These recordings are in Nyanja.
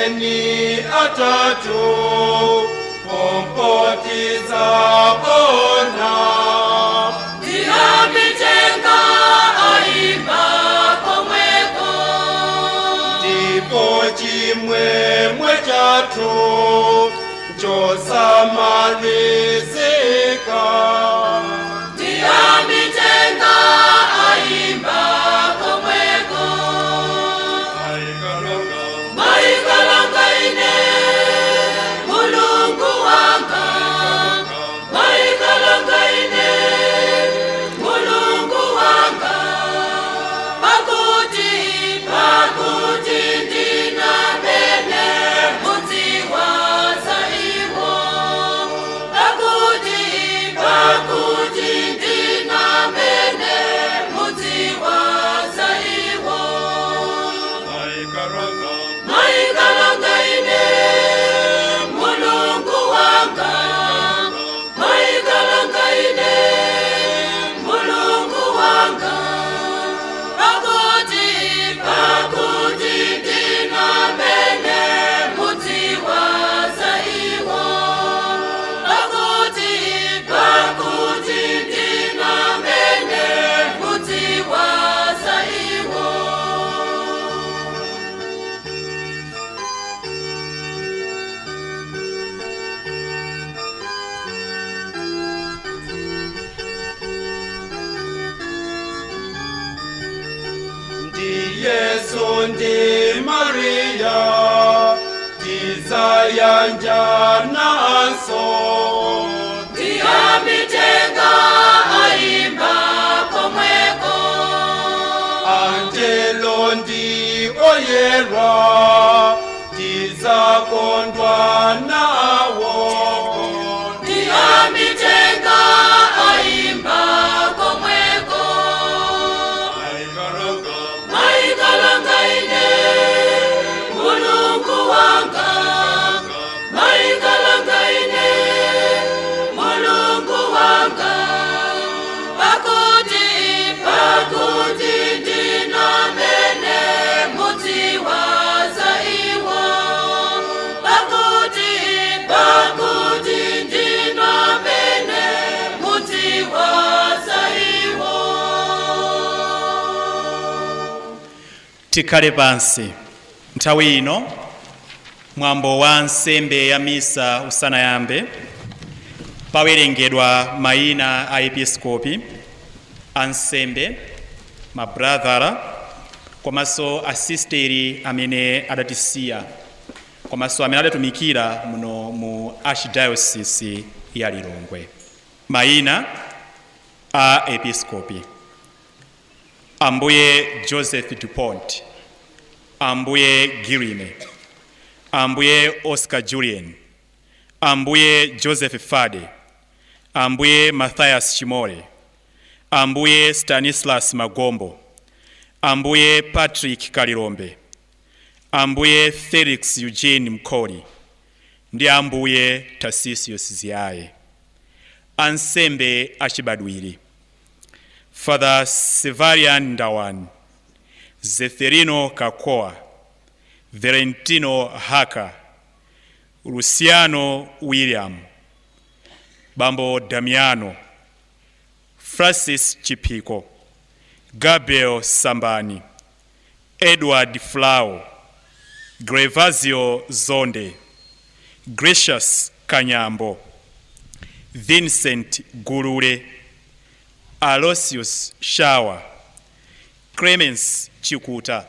Eni atatu kompotiza bona Diamitenga aimba komweko Ndipo chimwemwe chatu chosamalizika Diamitenga aimba komweko Maikalanga ine Mulungu wanga Maikalanga ine Mulungu wanga Pakuti ndina mene Mutiwaza iwo Pakuti ndina mene Mutiwaza iwo Maikalanga ine Mulungu wanga Maikalanga ine Mulungu wanga Pakuti ndina mene Mutiwaza iwo Pakuti ndina mene Mutiwaza iwo Ndi Yesu ndi Maria tizayanja naso Diamitenga aimba komweko Angelo ndi oyera tizakondwa nawo Diamitenga aimba komweko Maikalanga ine Mulungu wanga Maikalanga ine Mulungu wanga Pakuti ndina mene Mutiwaza iwo Pakuti ndina mene Mutiwaza iwo Tikhale pansi. Nthawi ino mwambo wa nsembe ya misa usanayambe pawerengedwa mayina a episkopi, ansembe, mabradhara, komanso asisteri amene adatisiya, komanso amene adatumikira muno mu archdiocese ya Lilongwe. Mayina a episkopi: Ambuye Joseph Dupont, Ambuye Girime, Ambuye Oscar Julian, Ambuye Joseph Fade, Ambuye Matthias Chimore, Ambuye Stanislas Magombo, Ambuye Patrick Kalilombe, Ambuye Felix Eugene Mkoli ndi Ambuye Tarsisius Ziaye. Ansembe achibadwiri: Father Severian Ndawan, Zeferino Kakoa, Valentino Haka, Luciano William, Bambo Damiano, Francis Chipiko, Gabriel Sambani, Edward Flau, Grevazio Zonde, Gracious Kanyambo, Vincent Gurule, Aloysius Shawa, Clemens Chikuta,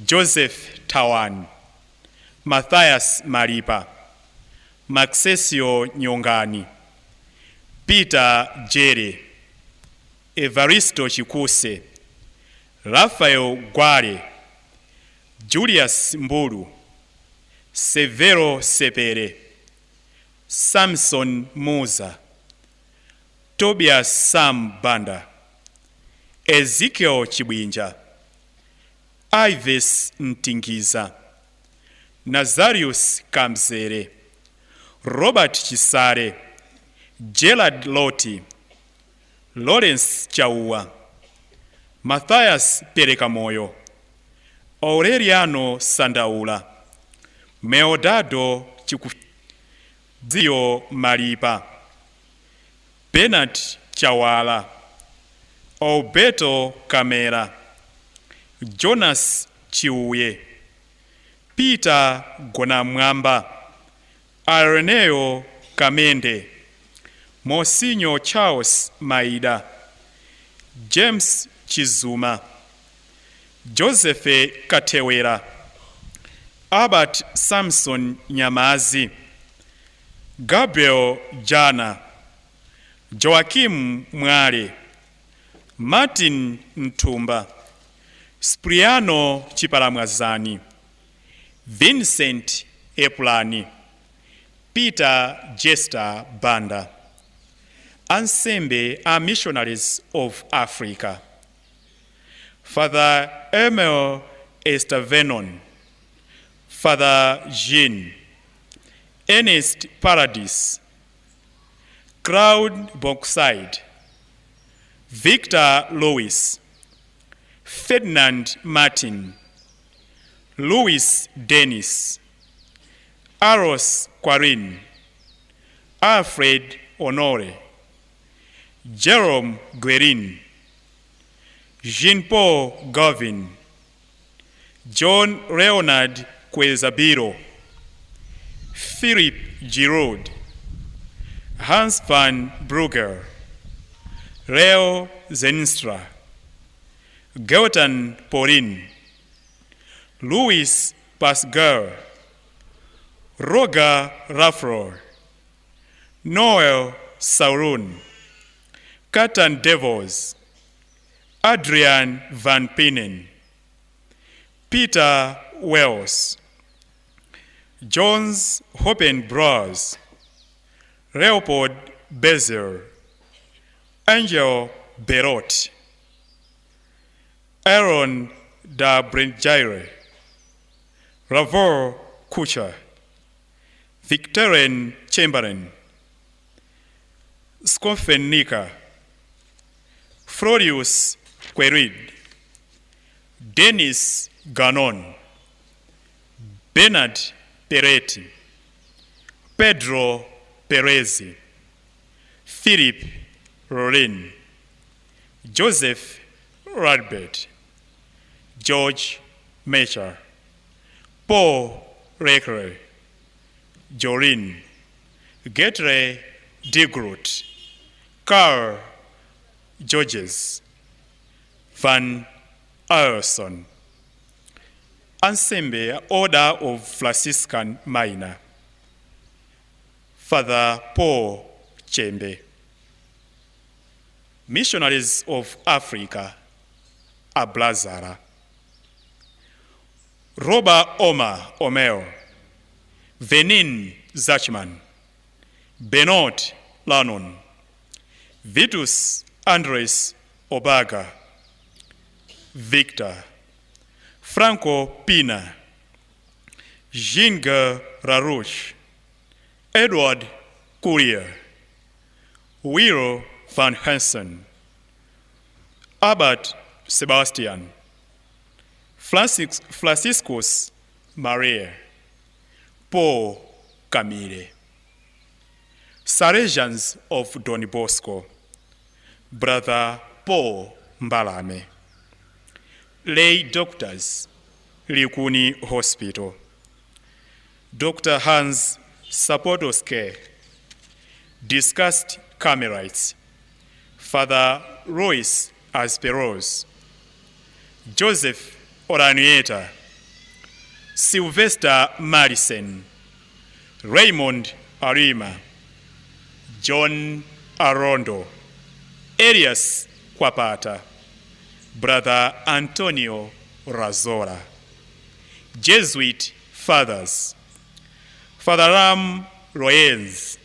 Joseph Tawan, Matthias Maripa, Maxesio Nyongani, Peter Jere, Evaristo Chikuse, Rafael Gware, Julius Mbulu, Severo Sepere, Samson Muza, Tobias Sam Banda, Ezekiel Chibwinja, Ives Ntingiza, Nazarius Kamzere, Robert Chisare, Gerard Loti, Lawrence Chaua, Matthias Perekamoyo, Aureliano Sandaula, Meodado Zio Maripa, Bernard Chawala, Alberto Camera, Jonas Chiuye, Peter Gonamwamba, Areneo Kamende, Monsignor Charles Maida, James Chizuma, Joseph Katewera, Albert Samson Nyamazi, Gabriel Jana, Joachim Mwale, Martin Ntumba, Spriano Chipalamwazani, Vincent Eplani, Peter Jester Banda. Ansembe are missionaries of Africa. Father Emil Estavenon, Father Jean, Ernest Paradis, Cloud Boxside, Victor Louis, Ferdinand Martin, Louis Dennis, Aros Quarin, Alfred Honore, Jerome Guerin, Jean-Paul Govin, John Leonard Quezabiro, Philip Giroud, Hans van Brugger, Leo Zenstra, Gelton Pauline, Louis Pascal, Roger Raffro, Noel Sauron, Catan Devos, Adrian Van Pinnen, Peter Wells, Jones Hoppenbras, Leopold Bezel, Angel Berot, Aaron da Brengire, Ravor Kucher, Victorian Chamberlain, Scoffen Nika, Florius Querid, Dennis Ganon, Bernard Peretti, Pedro Perezi, Philip Rollin, Joseph Radbert, George Mecher, Paul Reckler, Jorin, Getre Digrut, Carl Georges, Van Ayerson. Ansembe, Order of Franciscan Minor, Father Paul Chembe. Missionaries of Africa, Ablazara, Robert Omar Omeo, Venin Zachman, Bernard Lannon, Vitus Andres Obaga, Victor, Franco Pina, Jinga Rarouche, Edward Courier, Willow Van Hansen, Albert Sebastian, Franciscus Maria, Paul Camille, Salesians of Don Bosco, Brother Paul Mbalame, lay doctors, Likuni Hospital, Dr. Hans Sapotoske, discussed Carmelites, Father Royce Asperos, Joseph Oranieta, Sylvester Marison, Raymond Arima, John Arondo, Elias Kwapata, Brother Antonio Razora, Jesuit Fathers, Father Ram Royens,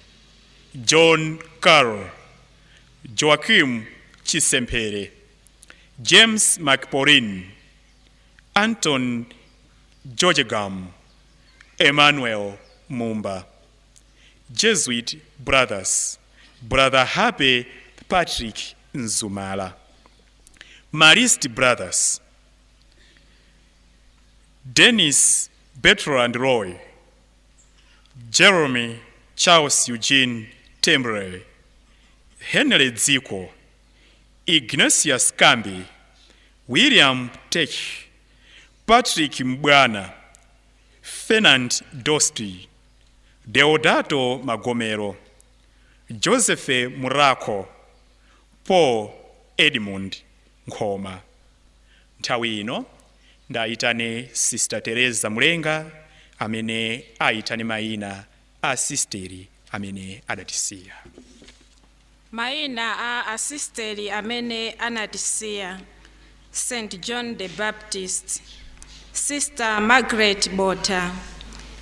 John Carroll, Joachim Chisempere, James McPauline, Anton Georgegam, Emmanuel Mumba, Jesuit Brothers, Brother Happy Patrick Nzumala, Marist Brothers, Dennis Bertrand Roy, Jeremy Charles Eugene Tembre, Henry Dziko, Ignatius Kambi, William Tech, Patrick Mbwana, Fernand Dosti, Deodato Magomero, Joseph Murako, Paul Edmund Nkoma. Nthawi ino ndayitane Sister Teresa Mulenga amene ayitane mayina a sisteri amene adatisiya. Mayina a asisteri amene anatisiya: St. John the Baptist, Sister Margaret Bota,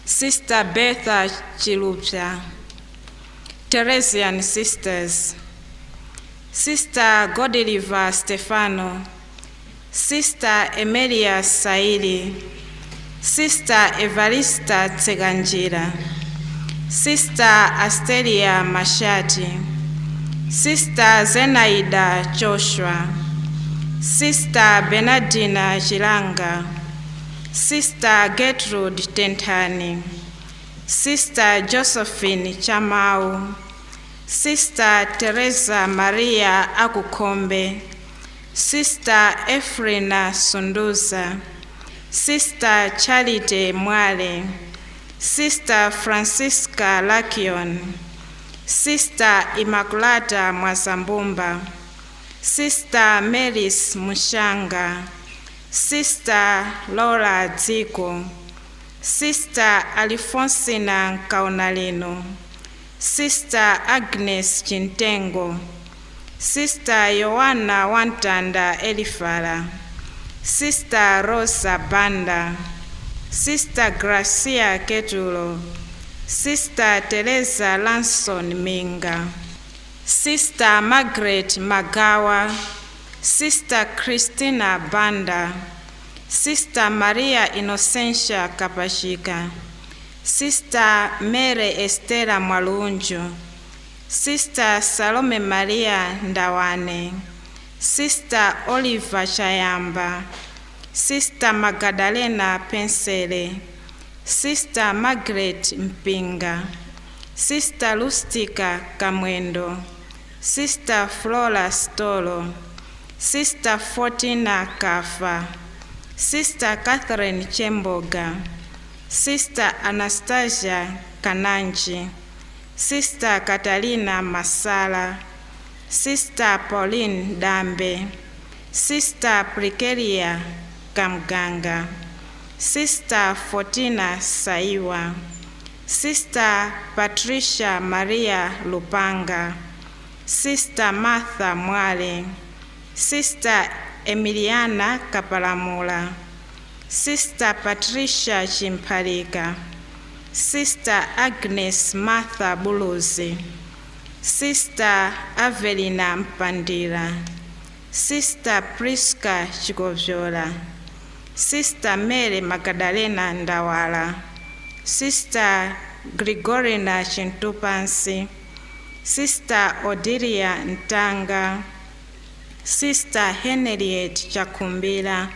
Sister Bertha Chilupya, Teresian Sisters, Sister Godeliver Stefano, Sister Emilia Saili, Sister Evarista Tseganjira, Sister Asteria Mashati, Sister Zenaida Joshua, Sister Bernardina Chilanga, Sister Gertrude Tentani, Sister Josephine Chamau, Sister Teresa Maria Akukombe, Sister Efrina Sunduza, Sister Charity Mwale, Sister Francisca Lakion, Sister Immaculata Mwasambumba, Sister Melis Mushanga, Sister Laura Dziko, Sister Alfonsina Kaunalino, Sister Agnes Chintengo, Sister Yohana Wantanda Elifara, Sister Rosa Banda, Sister Gracia Ketulo, Sister Teresa Lanson Minga, Sister Margaret Magawa, Sister Christina Banda, Sister Maria Innocentia Kapashika, Sister Mary Estela Mwalunju, Sister Salome Maria Ndawane, Sister Oliver Chayamba, Sister Magdalena Pensele, Sister Margaret Mpinga, Sister Lustica Kamwendo, Sister Flora Stolo, Sister Fortina Kafa, Sister Catherine Chemboga, Sister Anastasia Kananchi, Sister Catalina Masala, Sister Pauline Dambe, Sister Precaria Kamganga, Sister Fortina Saiwa, Sister Patricia Maria Lupanga, Sister Martha Mwale, Sister Emiliana Kapalamula, Sister Patricia Chimpalika, Sister Agnes Martha Buluzi, Sister Avelina Mpandira, Sister Priska Chikovyola, Sister Mary Magdalena Ndawala, Sister Grigorina Chintupansi, Sister Odilia Ntanga, Sister Henriette Chakumbila,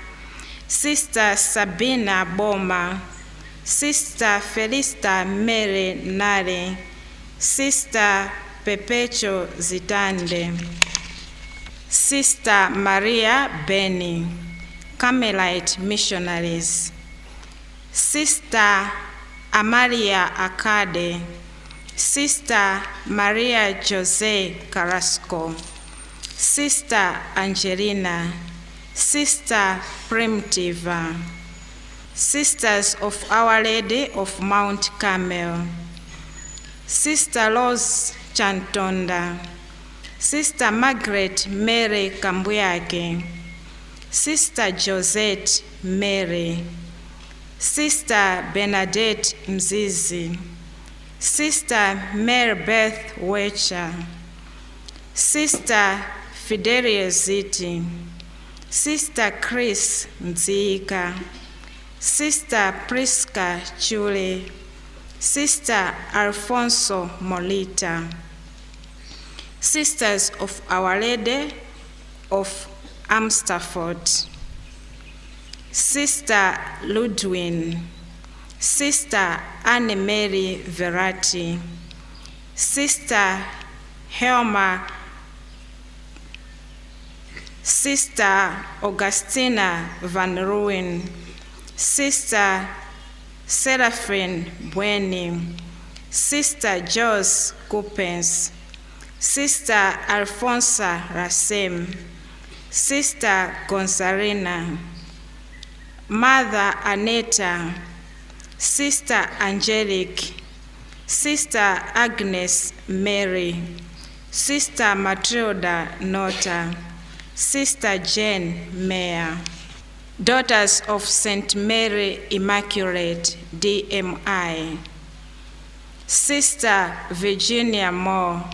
Sister Sabina Boma, Sister Felista Mary Nare, Sister Pepecho Zitande, Sister Maria Beni, Carmelite Missionaries, Sister Amalia Akade, Sister Maria Jose Carrasco, Sister Angelina, Sister Primitiva, Sisters of Our Lady of Mount Carmel, Sister Rose Chantonda, Sister Margaret Mary Kambuyake, Sister Josette Mary, Sister Bernadette Mzizi, Sister Mary Beth Wecha, Sister Fidelia Ziti, Sister Chris Mzika, Sister Priska Chule, Sister Alfonso Molita, Sisters of Our Lady of Amstafford, Sister Ludwin, Sister Anne Mary Verratti, Sister Helma, Sister Augustina Van Ruin, Sister Seraphine Bueni, Sister Joyce Coupens, Sister Alfonsa Rasem, Sister Gonzalina, Mother Aneta, Sister Angelique, Sister Agnes Mary, Sister Matilda Nota, Sister Jane Mayer, Daughters of St. Mary Immaculate, DMI, Sister Virginia Moore,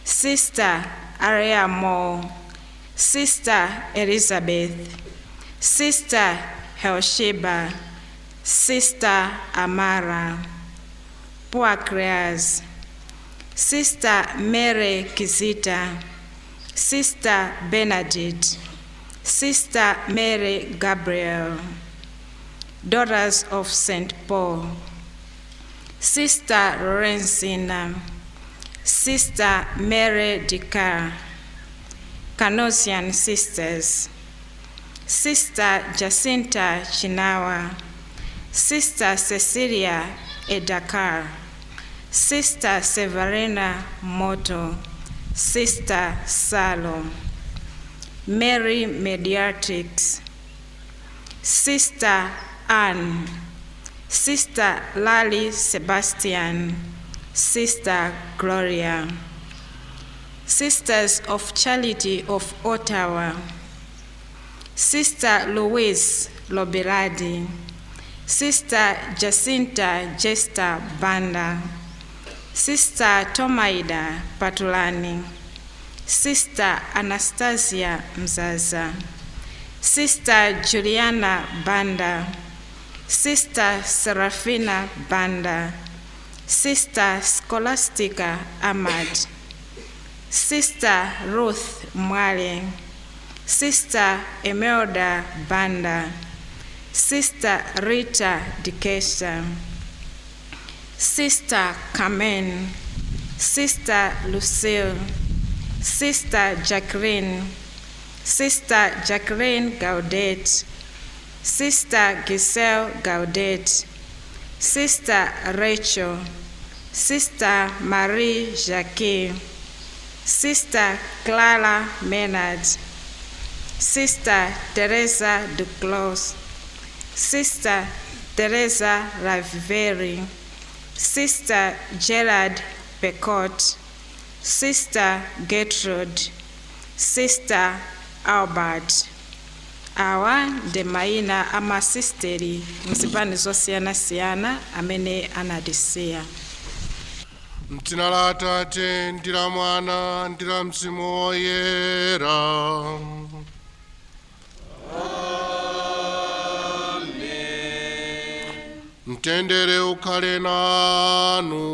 Sister Aria Moore, Sister Elizabeth, Sister Helsheba, Sister Amara, Poor Creas, Sister Mary Kizita, Sister Benedict, Sister Mary Gabriel, Daughters of St. Paul, Sister Lorenzina, Sister Mary Dicar, Canossian Sisters, Sister Jacinta Chinawa, Sister Cecilia Edakar, Sister Severina Moto, Sister Salom, Mary Mediatrix, Sister Anne, Sister Lali Sebastian, Sister Gloria, Sisters of Charity of Ottawa, Sister Louise Lobeladi, Sister Jacinta Jesta Banda, Sister Tomaida Patulani, Sister Anastasia Mzaza, Sister Juliana Banda, Sister Serafina Banda, Sister Scholastica Ahmad, Sister Ruth Mwale, Sister Emelda Banda, Sister Rita Dikesha, Sister Carmen, Sister Lucille, Sister Jacqueline, Sister Jacqueline Gaudet, Sister Giselle Gaudet, Sister Rachel, Sister Marie Jacquet, Sister Clara Menard, Sister Teresa Duclos, Sister Teresa Raviveri, Sister Gerard Pecot, Sister Gertrude, Sister Albert. Awa ndi mayina amasisteri mzipani zosiyana-siyana amene anatisiya. M'dzina la Atate ndi la Mwana ndi la Mzimu Woyera. Mtendere ukhale nanu.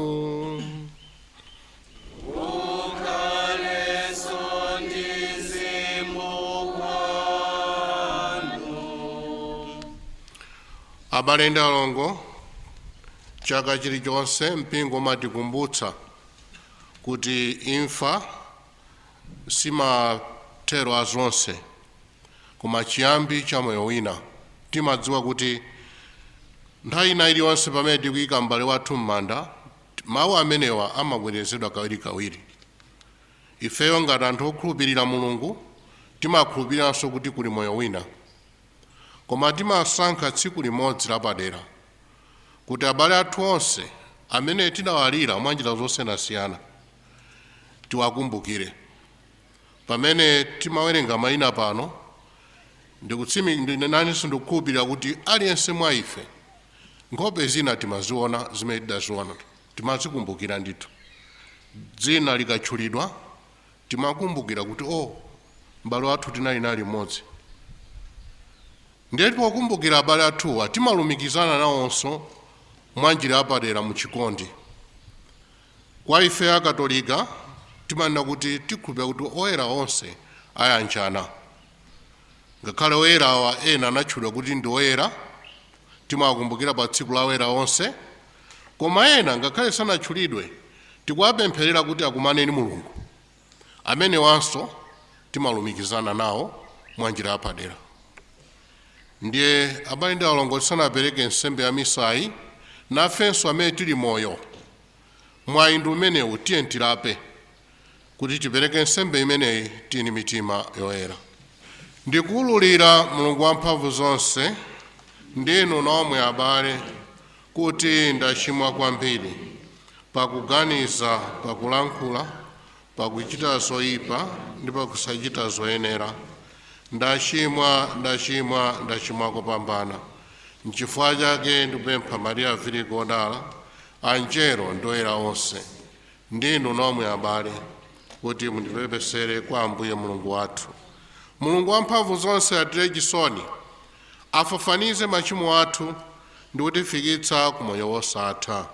Abale ndi alongo, chaka chilichonse mpingo umatikumbutsa kuti imfa simathero azonse koma chiyambi cha moyo wina. Timadziwa kuti nthawi ina iliyonse pamene tikuyika m'bale wathu m'manda, mawu amenewa amabwerezedwa kawirikawiri. Ifeyo ngati anthu okhulupirira Mulungu timakhulupiriranso kuti kuli moyo wina, koma timasankha tsiku limodzi lapadera kuti abale athu onse amene tidawalira mwa njira zosiyanasiyana tiwakumbukire. Pamene timawerenga mayina pano, nanenso ndikukhulupirira kuti aliyense mwa ife nkhope zina timaziona zimene tidaziona, timazikumbukira ndithu. Dzina likatchulidwa timakumbukira kuti m'bale wathu tinali nali mmodzi. Ndiye pokumbukira abale athuwa timalumikizana nawonso mwa njira yapadera mu chikondi. Kwa ife akatolika timanena kuti tikhulupirira kuti oyera onse ayanjana. Ngakhale oyera awa ena anatchulidwa kuti ndi oyera, timawakumbukira pa tsiku la oyera onse, koma ena ngakhale sanatchulidwe tikuwapempherera kuti akumane ndi Mulungu. Amenewanso timalumikizana nawo mwa njira yapadera. Ndiye abale ndi alongo tisanapereke nsembe ya misayi, nafenso amene tili moyo mwayi umenewu tiye tilape kuti tipereke nsembe imeneyi tini mitima yoyera. Ndikuwululira Mulungu wamphamvu zonse ndinu nomwe abale kuti ndachimwa kwambiri pakuganiza, pakulankhula, pakuchita zoyipa ndi pakusachita zoyenera. Ndachimwa kopambana. N'chifukwa chake ndikupempha Maria Virigo odala, anjelo ndi oyera onse, ndinu nomwe abale kuti mundipepesere kwa Ambuye Mulungu wathu. Mulungu wamphamvu zonse atire chisoni, afafanize machimo athu ndi kutifikitsa ku moyo wosatha.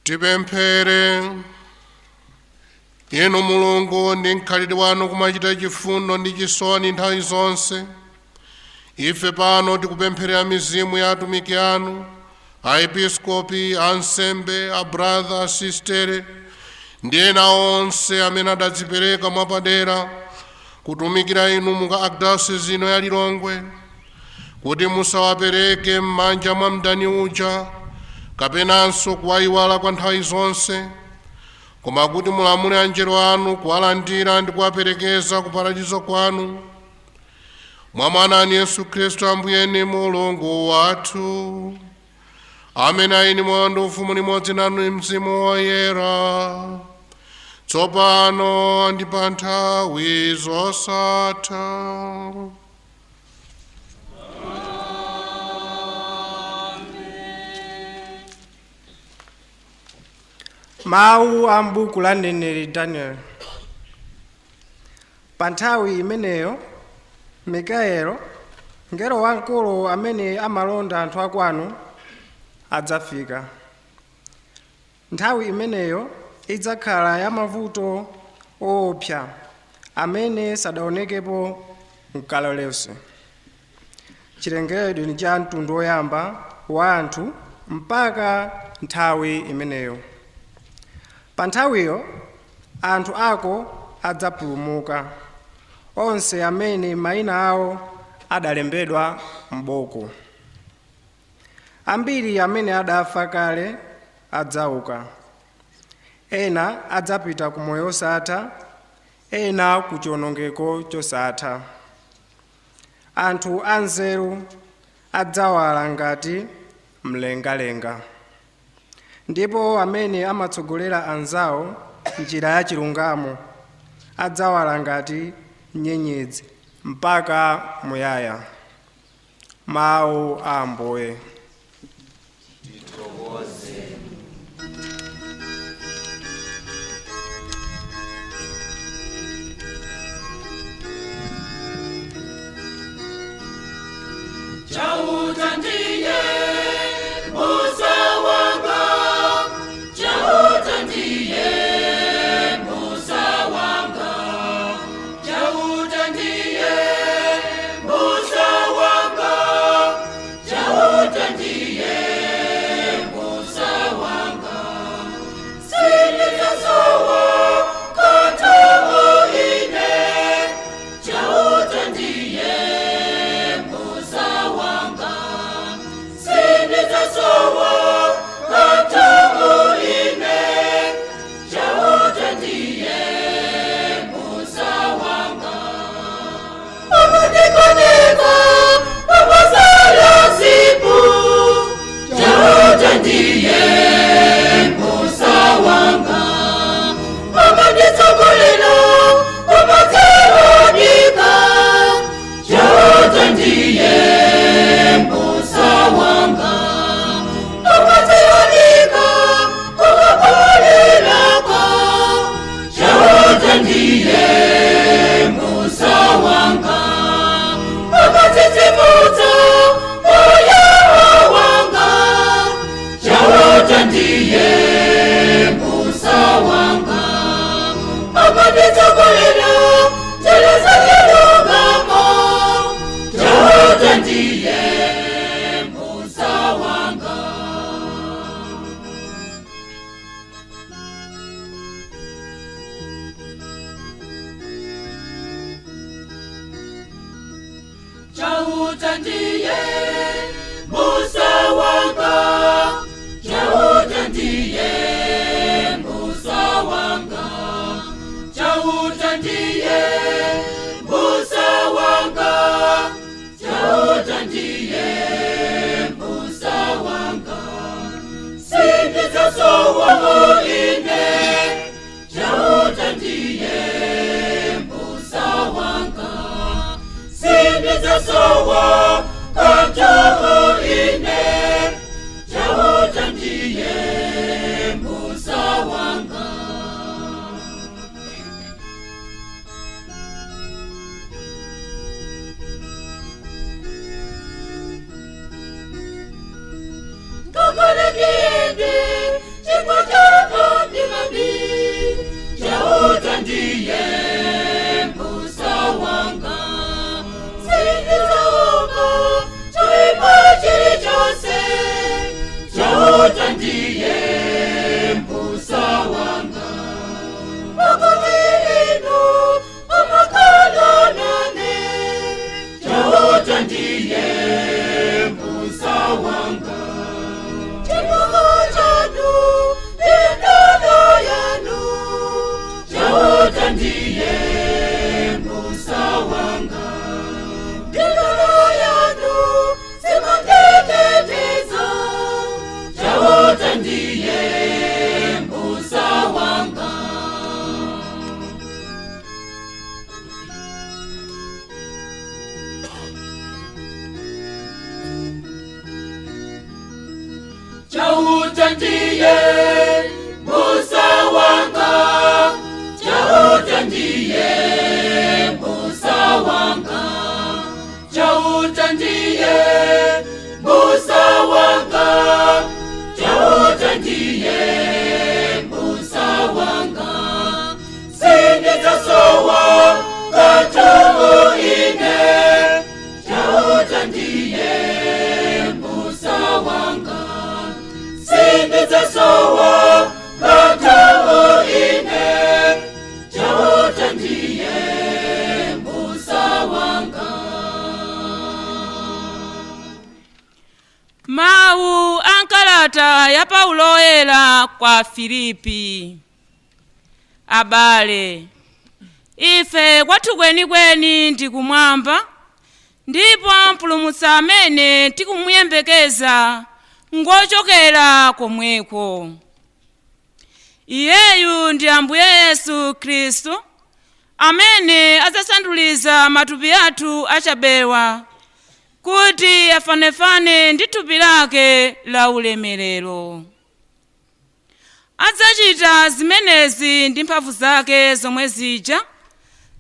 Tipemphere. Inu Mulungu ndi mkhalidwe wanu kumachita chifundo ndi chisoni nthawi zonse. Ife pano tikupempherera mizimu ya atumiki anu, aepiskopi, ansembe, abratha, asistere, ndi ena onse amene adadzipereka mwapadera kutumikira inu mu archdiocese ino ya Lilongwe, kuti musawapereke m'manja mwa mdani uja kapenanso kuwayiwala kwa nthawi zonse, koma kuti mulamule anjelo anu kuwalandira ndi kuwaperekeza ku paradizo kwanu, mwa mwana Yesu Khristu Ambuye ndi Mulungu wathu, amene ali moyo ndi ufumu limodzi nanu Mzimu Woyera, tsopano ndi pa nthawi zosatha. Mawu a m'buku la mneneri Daniel. Pa nthawi imeneyo Mikayelo, mngelo wamkulu amene amalonda anthu akwanu, adzafika. Nthawi imeneyo idzakhala ya mavuto oopsa amene sadaonekepo m'kale lonse. Chilengedwe ndi cha mtundu woyamba wa anthu mpaka nthawi imeneyo. Pa nthawiyo anthu ako adzapulumuka, onse amene mayina awo adalembedwa m'buku. Ambiri amene adafa kale adzauka, ena adzapita ku moyo osatha, ena ku chiwonongeko chosatha. Anthu anzeru adzawala ngati mlengalenga. Ndipo amene amatsogolera anzawo njira ya chilungamo adzawala ngati nyenyezi mpaka muyaya. Mawu a Ambuye. Chauta ndiye Musa wanga, Chauta ndiye Musa wanga, Chauta ndiye Musa wanga, Chauta ndiye Musa wanga. Silizasowa katamu ine, Chauta ndiye Chauta ndiye Musa wanga, Chauta ndiye Musa wanga, Chauta ndiye Musa wanga, Chauta ndiye Musa wanga. Silizasowa ine, Chauta ndiye Musa wanga. Silizasowa katamu ine, Chauta ndiye Musa wanga. Ngakale ndiende chikwa chako ndimabi, Chauta ndiye Musa wanga. Silizaopa choipa chilichose, Chauta ndiye Musa wanga. Pakuti inu mumakhala nane, Chauta ndiye Musa wanga. Chipimo chanu ndi ndodo yanu, Chauta ndiye Musa wanga. Ndodo yanu simatetezo, Chauta ndiye Musa wanga. Chauta ndiye Musa wanga, Chauta ndiye Musa wanga, Chauta ndiye Musa wanga, Chauta ndiye Musa wanga. Silizasowa katamu ine, Chauta ndiye Musa wanga. Silizasowa katamu ine, Chauta ndiye Musa wanga. Mawu ankalata ya Paulo oyera kwa Filipi. Abale, ife kwathu kwenikweni ndi kumwamba, ndipo mpulumutsi amene tikumuyembekeza ngochokera komweko. Iyeyu ndi Ambuye Yesu Khristu, amene adzasanduliza matupi athu achabewa kuti afanefane ndi thupi lake la ulemerero. Adzachita zimenezi ndi mphamvu zake zomwe zija,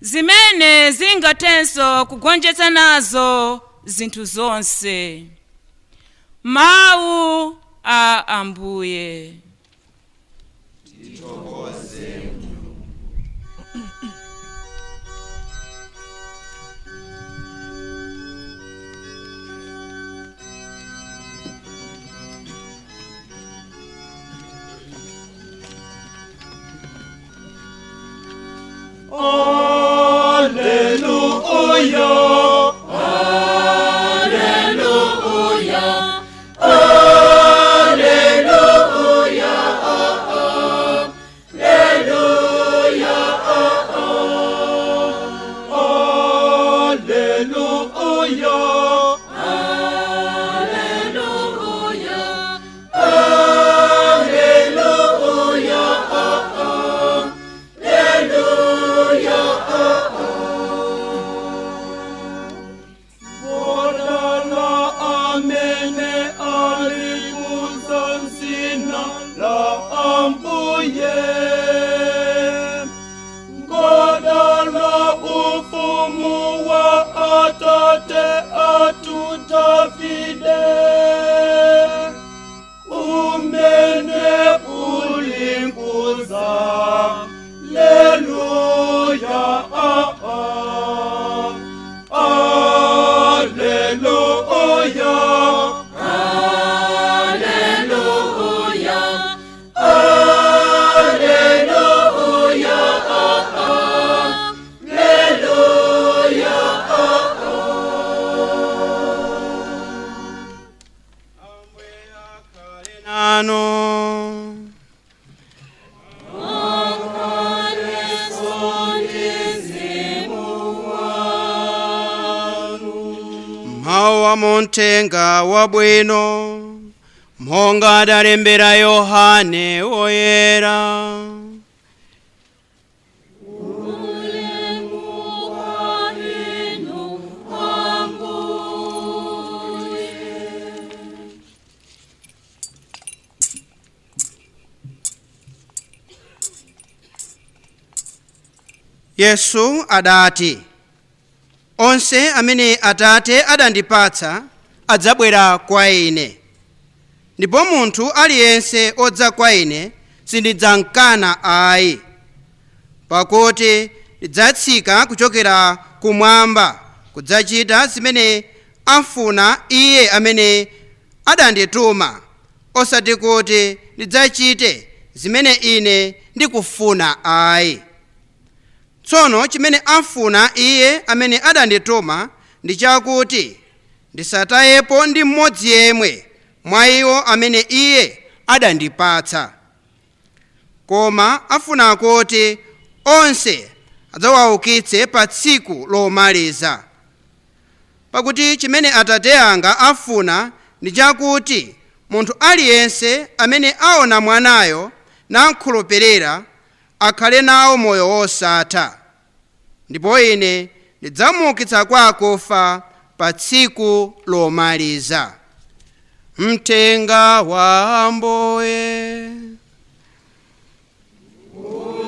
zimene zingathenso kugonjetsa nazo zinthu zonse. Mawu a Ambuye. Hallelujah. Hallelujah. Hallelujah. Mawu montenga wabwino monga adalembera Yohane woyera. Yesu adati, onse amene Atate adandipatsa adzabwera kwa Ine, ndipo munthu aliyense odza kwa Ine sindidzamkana ayi, pakuti ndidzatsika kuchokera kumwamba kudzachita zimene afuna Iye amene adandituma, osati kuti ndidzachite zimene Ine ndikufuna ayi. Tsono chimene afuna Iye amene adandituma ndi chakuti ndisatayepo ndi mmodzi yemwe mwa iwo amene Iye adandipatsa, koma afuna kuti onse adzawaukitse pa tsiku lomaliza. Pakuti chimene Atate anga afuna ndi chakuti munthu aliyense amene aona Mwanayo namkhulupirira akhale nawo moyo wosatha, ndipo Ine ndidzamuukitsa kwa akufa pa tsiku lomaliza. Mthenga wa Ambuye.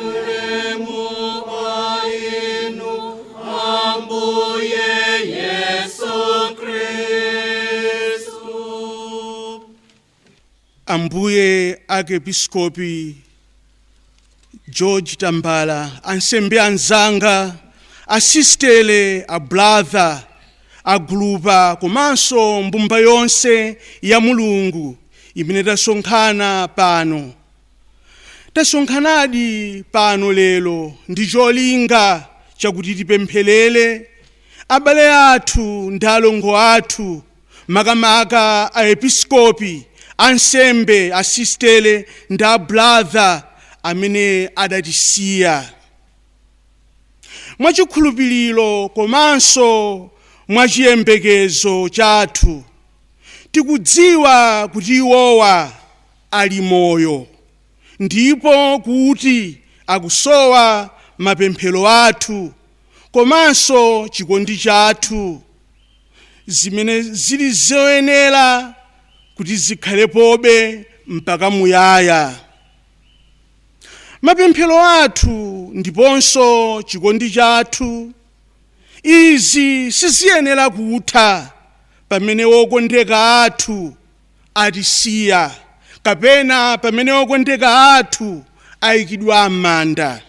Ulemu kwa inu, Ambuye Yesu Kristu. Ambuye Archiepiscopi George Tambala, ansembe anzanga, asistele, abrother, agulupa, komanso mbumba yonse ya Mulungu imene tasonkhana pano. Tasonkhanadi pano lero ndi cholinga chakuti tipempherere abale athu ndi alongo athu, makamaka a episkopi, ansembe, asistele ndi abrother amene adatisiya. Mwachikhulupiriro komanso mwachiyembekezo chathu tikudziwa kuti iwowa ali moyo ndipo kuti akusowa mapemphero athu komanso chikondi chathu zimene zili zoyenera kuti zikhalepobe mpaka muyaya. Mapemphero athu ndiponso chikondi chathu izi siziyenera kutha pamene wokondeka athu atisiya kapena pamene wokondeka athu ayikidwa m'manda.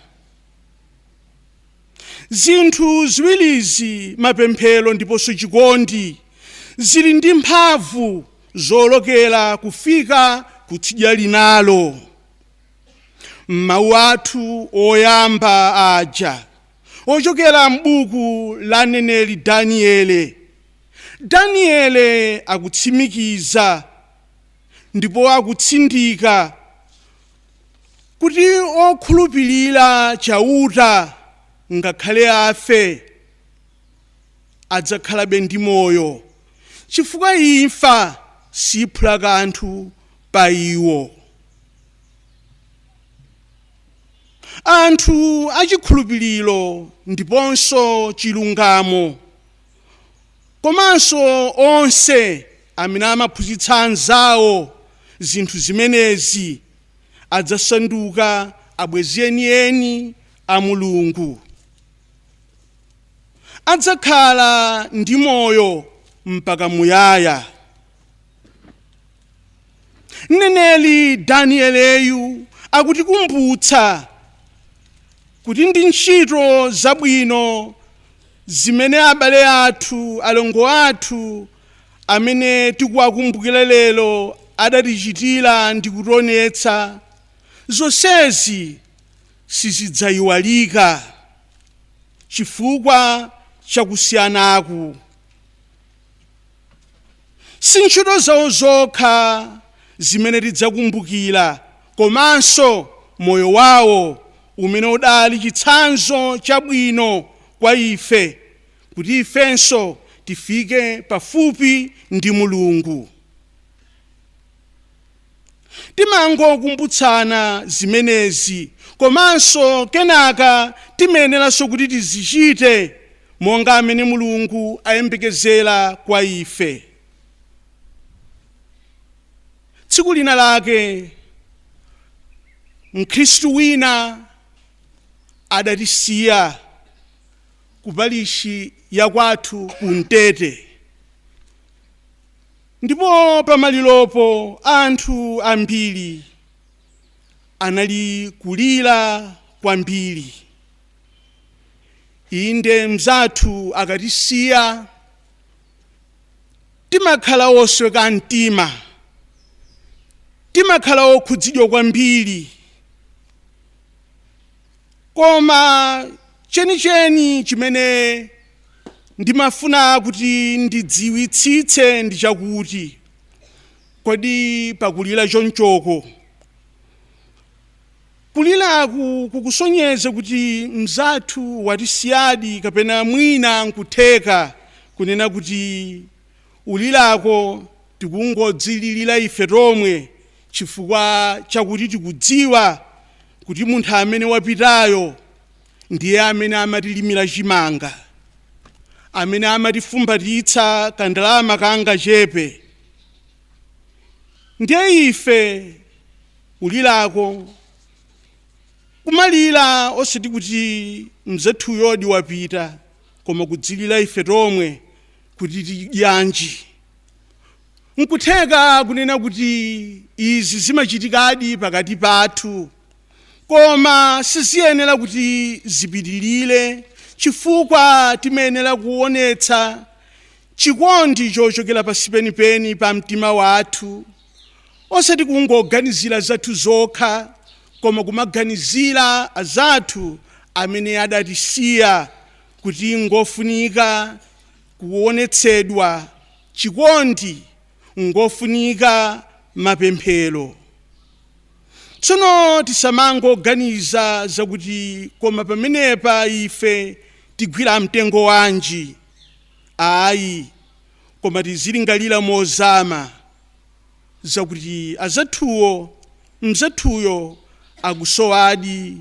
Zinthu ziwirizi, mapemphero ndiponso chikondi, zili ndi mphamvu zolokera kufika kutsidya linalo. Mawu athu oyamba aja ochokera m'buku la mneneri Daniele akutsimikiza ndipo akutsindika kuti okhulupirira chauta ngakhale afe adzakhalabe ndi moyo chifukwa imfa siphula kanthu pa iwo. Anthu achikhulupiriro ndiponso chilungamo komanso onse amene amaphunzitsa anzawo zinthu zimenezi adzasanduka abwenzi enieni a Mulungu. Adzakhala ndi moyo mpaka muyaya. Mneneri Danieleyu akutikumbutsa kuti ndi ntchito zabwino zimene abale athu, alongo athu amene tikuwakumbukira lero adatichitira ndi kutionetsa, zonsezi sizidzayiwalika chifukwa chakusiyanaku. Si ntchito zawo zokha zimene tidzakumbukira komanso moyo wawo umene udali chitsanzo chabwino kwa ife kuti ifenso tifike pafupi ndi Mulungu. Timangokumbutsana zimenezi komanso kenaka timeneranso kuti tizichite monga amene Mulungu ayembekezera kwa ife. Tsiku lina lake Mkhristu wina adatisiya kupalishi ya kwathu kuntete, ndipo pamaliropo anthu ambiri anali kulira kwambiri. Inde mzathu akatisiya timakhala osweka mtima, timakhala okhudzidwa kwambiri, koma chenicheni chimene ndimafuna kuti ndidziwitsitse ndi chakuti kodi pakulira chonchoko, kuliraku kukusonyeza kuti mzathu watisiyadi kapena mwina nkutheka kunena kuti ulirako tikungodzililira ife tomwe chifukwa chakuti tikudziwa kuti munthu amene wapitayo ndiye amene amatilimira chimanga, amene amatifumbatitsa kandalama kanga chepe. Ndiye ife ulirako kumalira osati kuti mzathuyo ndi wapita, koma kudzilira ife tomwe kuti tidyanji. Nkutheka kunena kuti izi zimachitikadi pakati pathu, koma siziyenera kuti zipitirire chifukwa timayenera kuonetsa chikondi chochokera pansi penipeni pa mtima wathu, osati kungoganizira zathu zokha koma kumaganizira azathu amene adatisiya kuti ngofunika kuonetsedwa chikondi, ngofunika mapemphero. Tsono tisamangoganiza zakuti koma pamenepa ife tigwira mtengo wanji. Ayi, koma tizilingalira mozama zakuti azathuwo mzathuyo akusowadi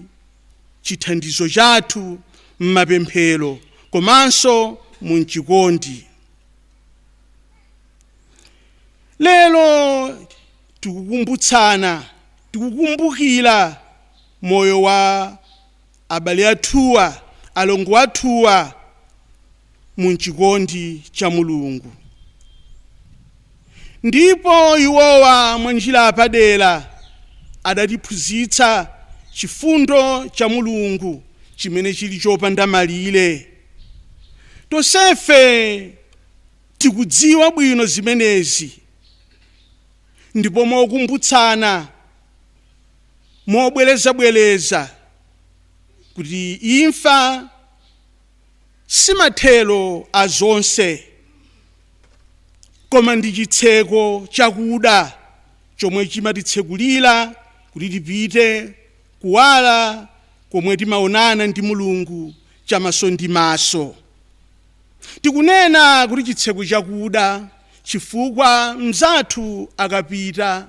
chithandizo chathu m'mapemphero komanso munchikondi. Lero tikukumbukira moyo wa abale athuwa, alongo athuwa munchikondi cha Mulungu. Ndipo iwowa mwanjira apadera adatiphunzitsa chifundo cha Mulungu chimene chili chopanda malire. Tonsefe tikudziwa bwino zimenezi, ndipo mokumbutsana mobwerezabwereza kuti imfa simathero azonse, koma ndi chitseko chakuda chomwe chimatitsekulira kuti tipite kuwala komwe timaonana ndi Mulungu chamaso ndi maso. Tikunena kuti chitseko chakuda chifukwa mzathu akapita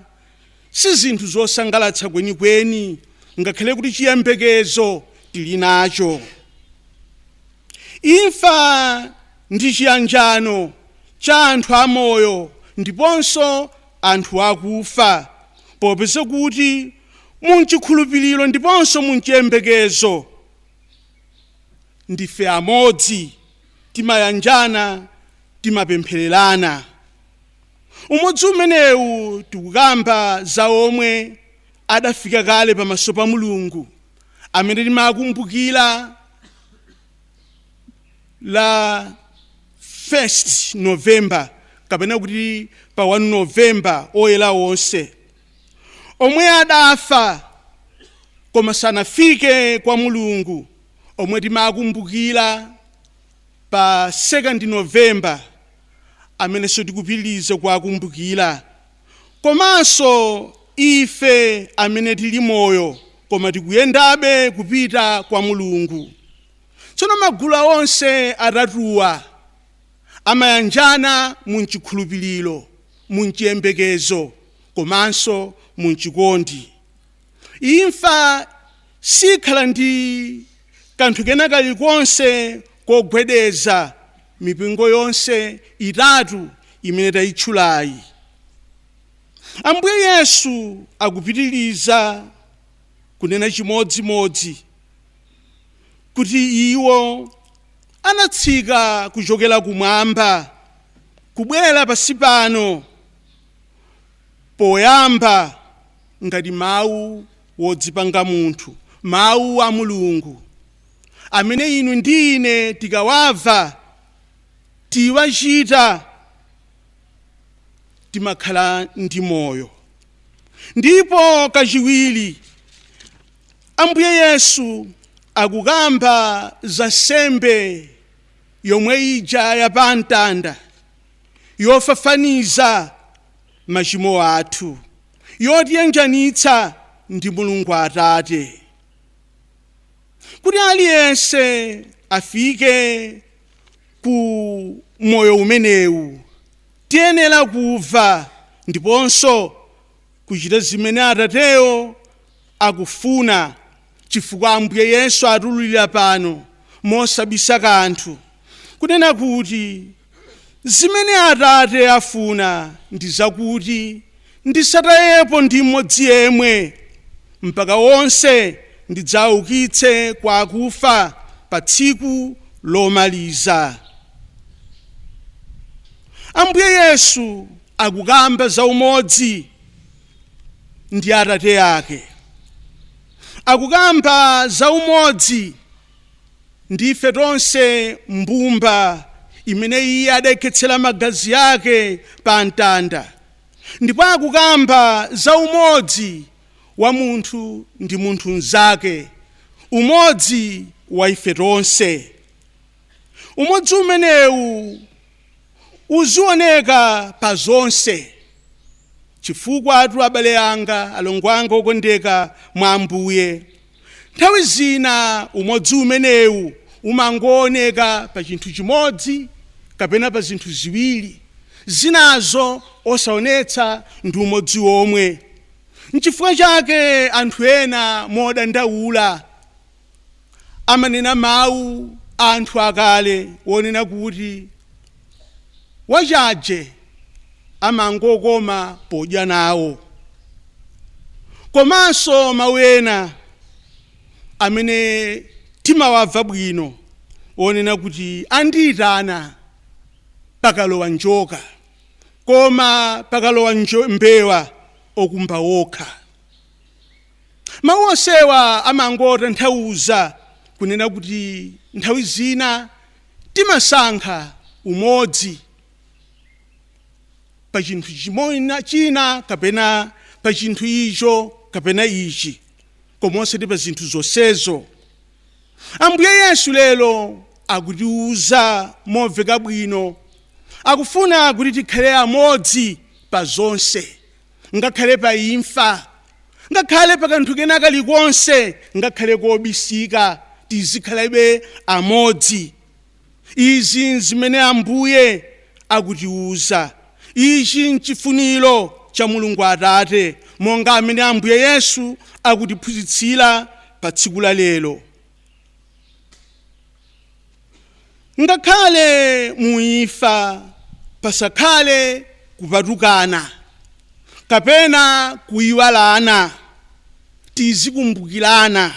si zinthu zosangalatsa kwenikweni, ngakhale kuti chiyembekezo tili nacho. Imfa ndi chiyanjano cha anthu amoyo ndiponso anthu akufa, popeza kuti munchikhulupiriro ndiponso munchiyembekezo ndife amodzi, timayanjana, timapemphererana. Umodzi umenewu tikukamba za omwe adafika kale pamaso pa Mulungu, amene timakumbukira la 1 November kapena kuti pa 1 November oyera onse, omwe adafa koma sanafike kwa Mulungu, omwe timakumbukira pa 2 November amene tikupitiriza kuwakumbukira. Komanso ife amene tili moyo koma tikuyendabe kupita kwa Mulungu. Tsono magulu onse atatuwa amayanjana munchikhulupiriro, munchiyembekezo komanso munchikondi. Imfa sikhala ndi kanthu kena kalikonse kogwedeza mipingo yonse itatu imene tayitchulayi. Ambuye Yesu akupitiriza kunena chimodzimodzi kuti iwo anatsika kuchokera kumwamba kubwera pansi pano poyamba ngati mawu wodzipanga munthu, mawu a Mulungu amene inu ndi ine tikawamva tiwachita timakhala ndi moyo. Ndipo kachiwiri Ambuye Yesu akukamba za nsembe yomwe ija yapamtanda yofafaniza machimo athu, yotiyanjanitsa ndi Mulungu Atate. Kuti aliyense afike ku moyo umenewu tiyenera kumva ndiponso kuchita zimene Atateyo akufuna, chifukwa Ambuye Yesu atululira pano mosabisa kanthu kunena kuti zimene Atate afuna ndi zakuti ndisatayepo ndi mmodzi yemwe mpaka wonse ndidzaukitse kwa akufa pa tsiku lomaliza. Ambuye Yesu akukamba za umodzi ndi Atate ake, akukamba za umodzi ndife tonse mbumba imene iye adakhetsera magazi ake pa mtanda, ndipo akukamba za umodzi wa munthu ndi munthu mnzake, umodzi wa ife tonse. Umodzi umenewu uzioneka pa zonse, chifukwa atu abale anga, alongo anga okondeka mwa Ambuye, nthawi zina umodzi umenewu umangooneka pa chinthu chimodzi kapena pa zinthu ziwiri, zinazo osaonetsa ndi umodzi omwe. N'chifukwa chake anthu ena modandaula amanena mawu anthu akale wonena kuti wachaje amangokoma podya nawo. Komanso mawu ena amene timawamva bwino wonena kuti andiyitana pakalowa njoka koma pakalowa mbewa okumba wokha. Mawu onsewa amangotanthauza kunena kuti nthawi zina timasankha umodzi pa chinthu china kapena pa chinthu icho kapena ichi, komonse ndi pa zinthu zonsezo. Ambuye Yesu lero akutiuza momveka bwino, akufuna kuti tikhale amodzi pa zonse, ngakhale pa imfa, ngakhale pa kanthu kena kalikonse, ngakhale kobisika, tizikhalebe amodzi. Izi zimene Ambuye akutiuza. Ichi nchifuniro cha Mulungu Atate, monga amene Ambuye Yesu akutiphunzitsira pa tsiku la lero. Ngakhale muimfa pasakhale kupatukana kapena kuyiwalana, tizikumbukirana.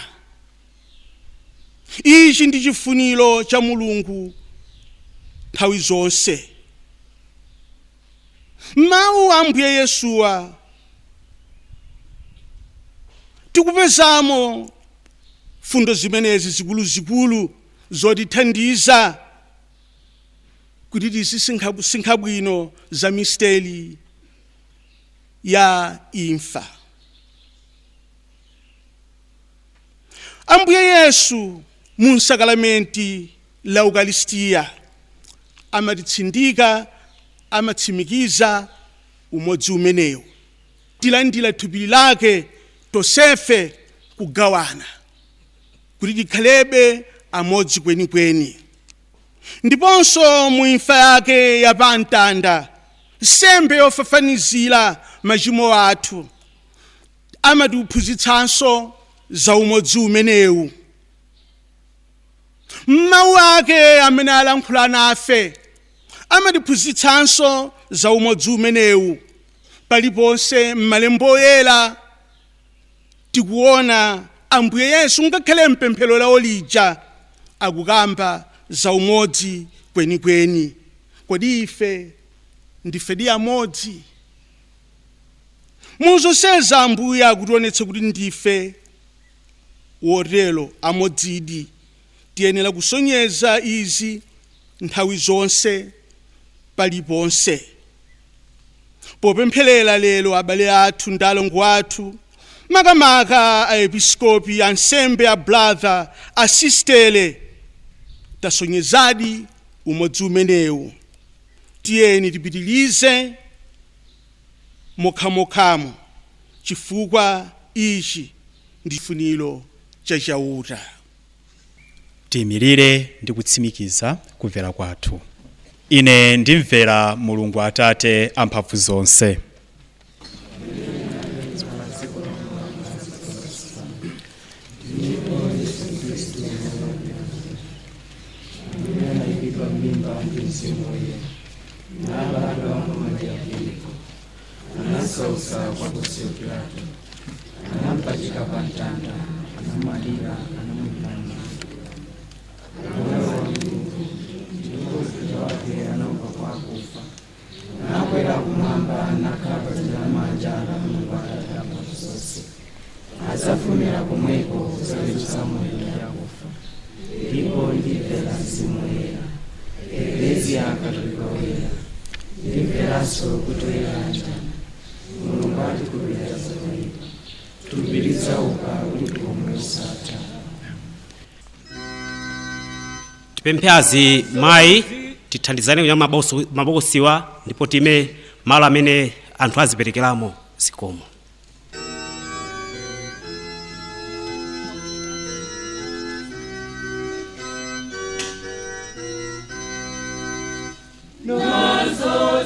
Ichi ndi chifuniro cha Mulungu nthawi zonse. Mawu a Ambuye Yesuwa tikupezamo fundo zimenezi zikuluzikulu zotithandiza kuti tizisinkha bwino za misteri ya imfa. Ambuye Yesu mu nsakalamenti la Ukaristiya amatitsindika, amatsimikiza umodzi umenewu. Tilandira thupi lake tonsefe kugawana kuti tikhalebe amodzi kwenikweni. Ndiponso mu imfa yake ya pamtanda, nsembe yofafanizira machimo athu, amatiphunzitsanso za umodzi umenewu. Mawu ake amene alankhula nafe amatiphunzitsanso za umodzi umenewu. Paliponse m'Malemba Oyera tikuona Ambuye Yesu ngakhale mpemphero lawo lija akukamba za umodzi kwenikweni. Kodi ife ndife amodzi? Muzonseza Ambuye akutionetsa kuti ndife wotero amodzidi. Tiyenera kusonyeza izi nthawi zonse paliponse. Popempherera lero abale athu ndi alongo athu, makamaka a episkopi, ansembe, a brother, a sistere, tasonyezadi umodzi umenewu. Tiyeni tipitilize mokhamokhamo, chifukwa ichi ndi chifuniro chachauta. Tiyimirire ndi kutsimikiza kumvera kwathu. Ine ndimvera Mulungu Atate amphamvu zonse. Azafumira kumweko kuzalitsa moyo yakufa ndipo ndimvera Mzimu Woyera, Eklesia Katolika Woyera, ndimveranso kutoyera njana Mulungu atikhululukira zoyipa, tupititsa upa ulipo moyo osatha. Tipemphazi mayi tithandizane kunyama mabokosiwa ndipo time malo amene anthu aziperekeramo zikomo. Nazo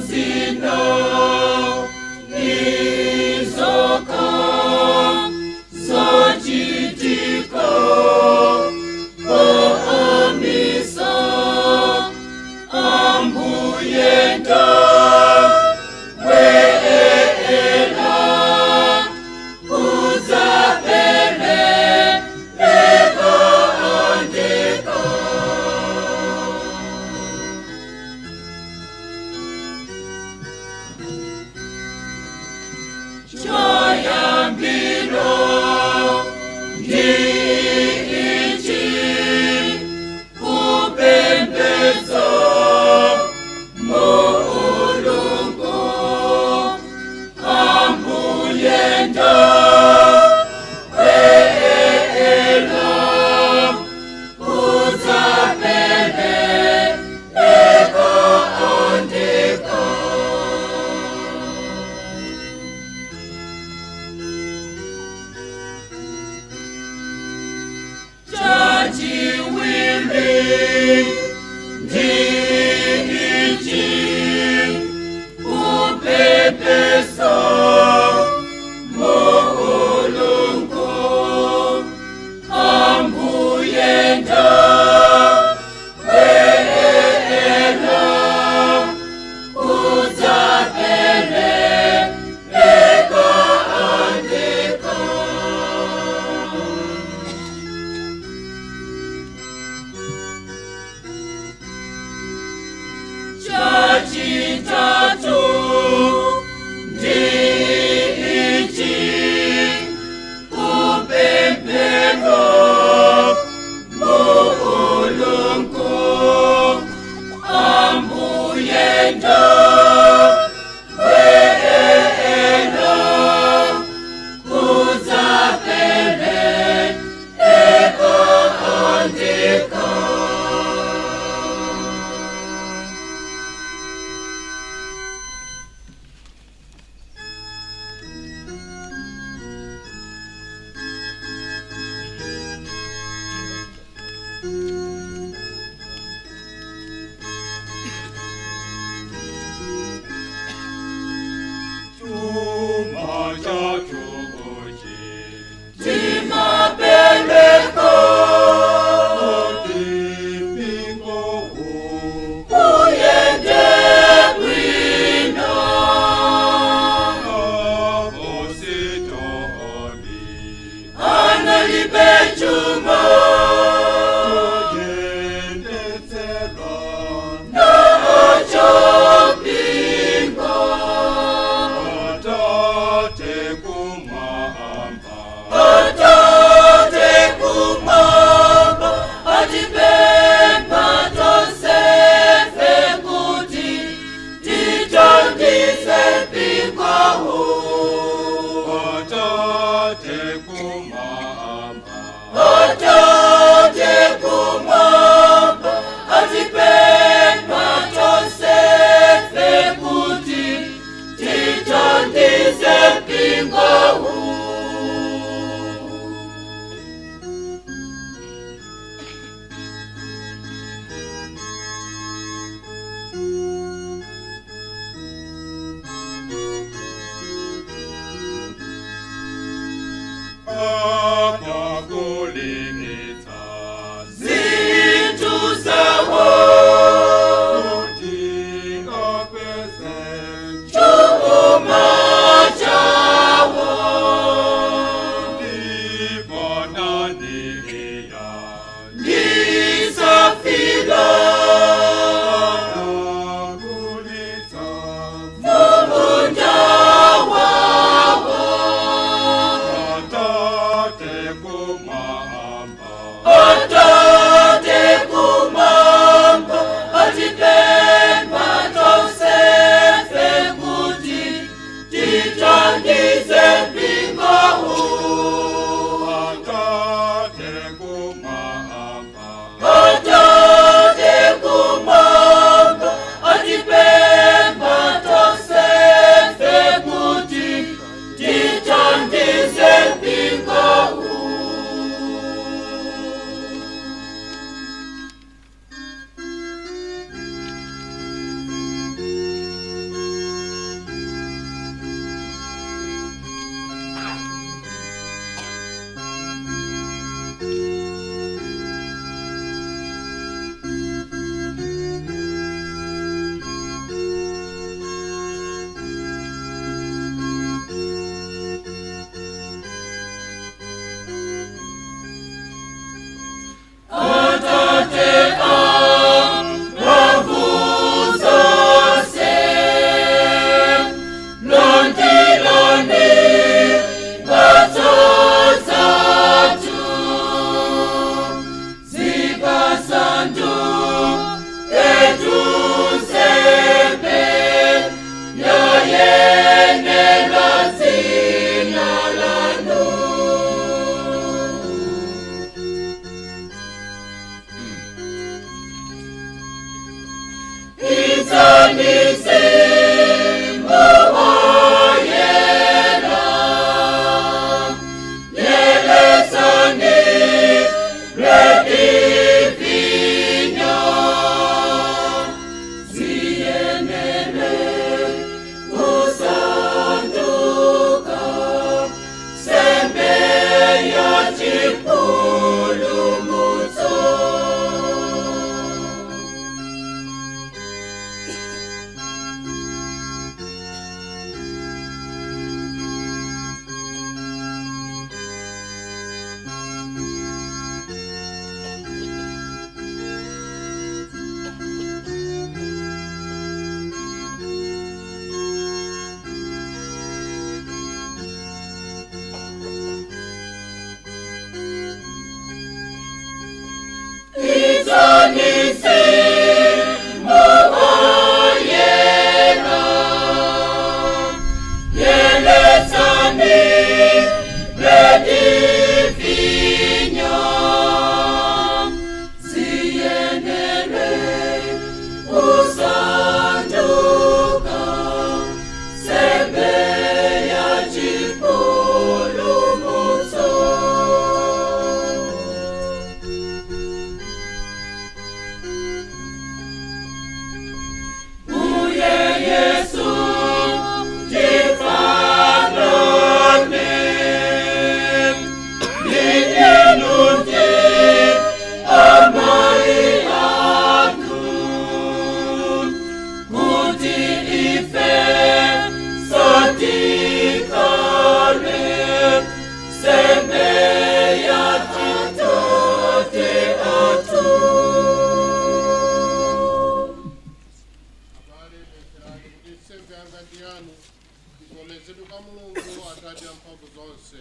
kuvomerezedwa kwa Mulungu Atate amphamvu zonse.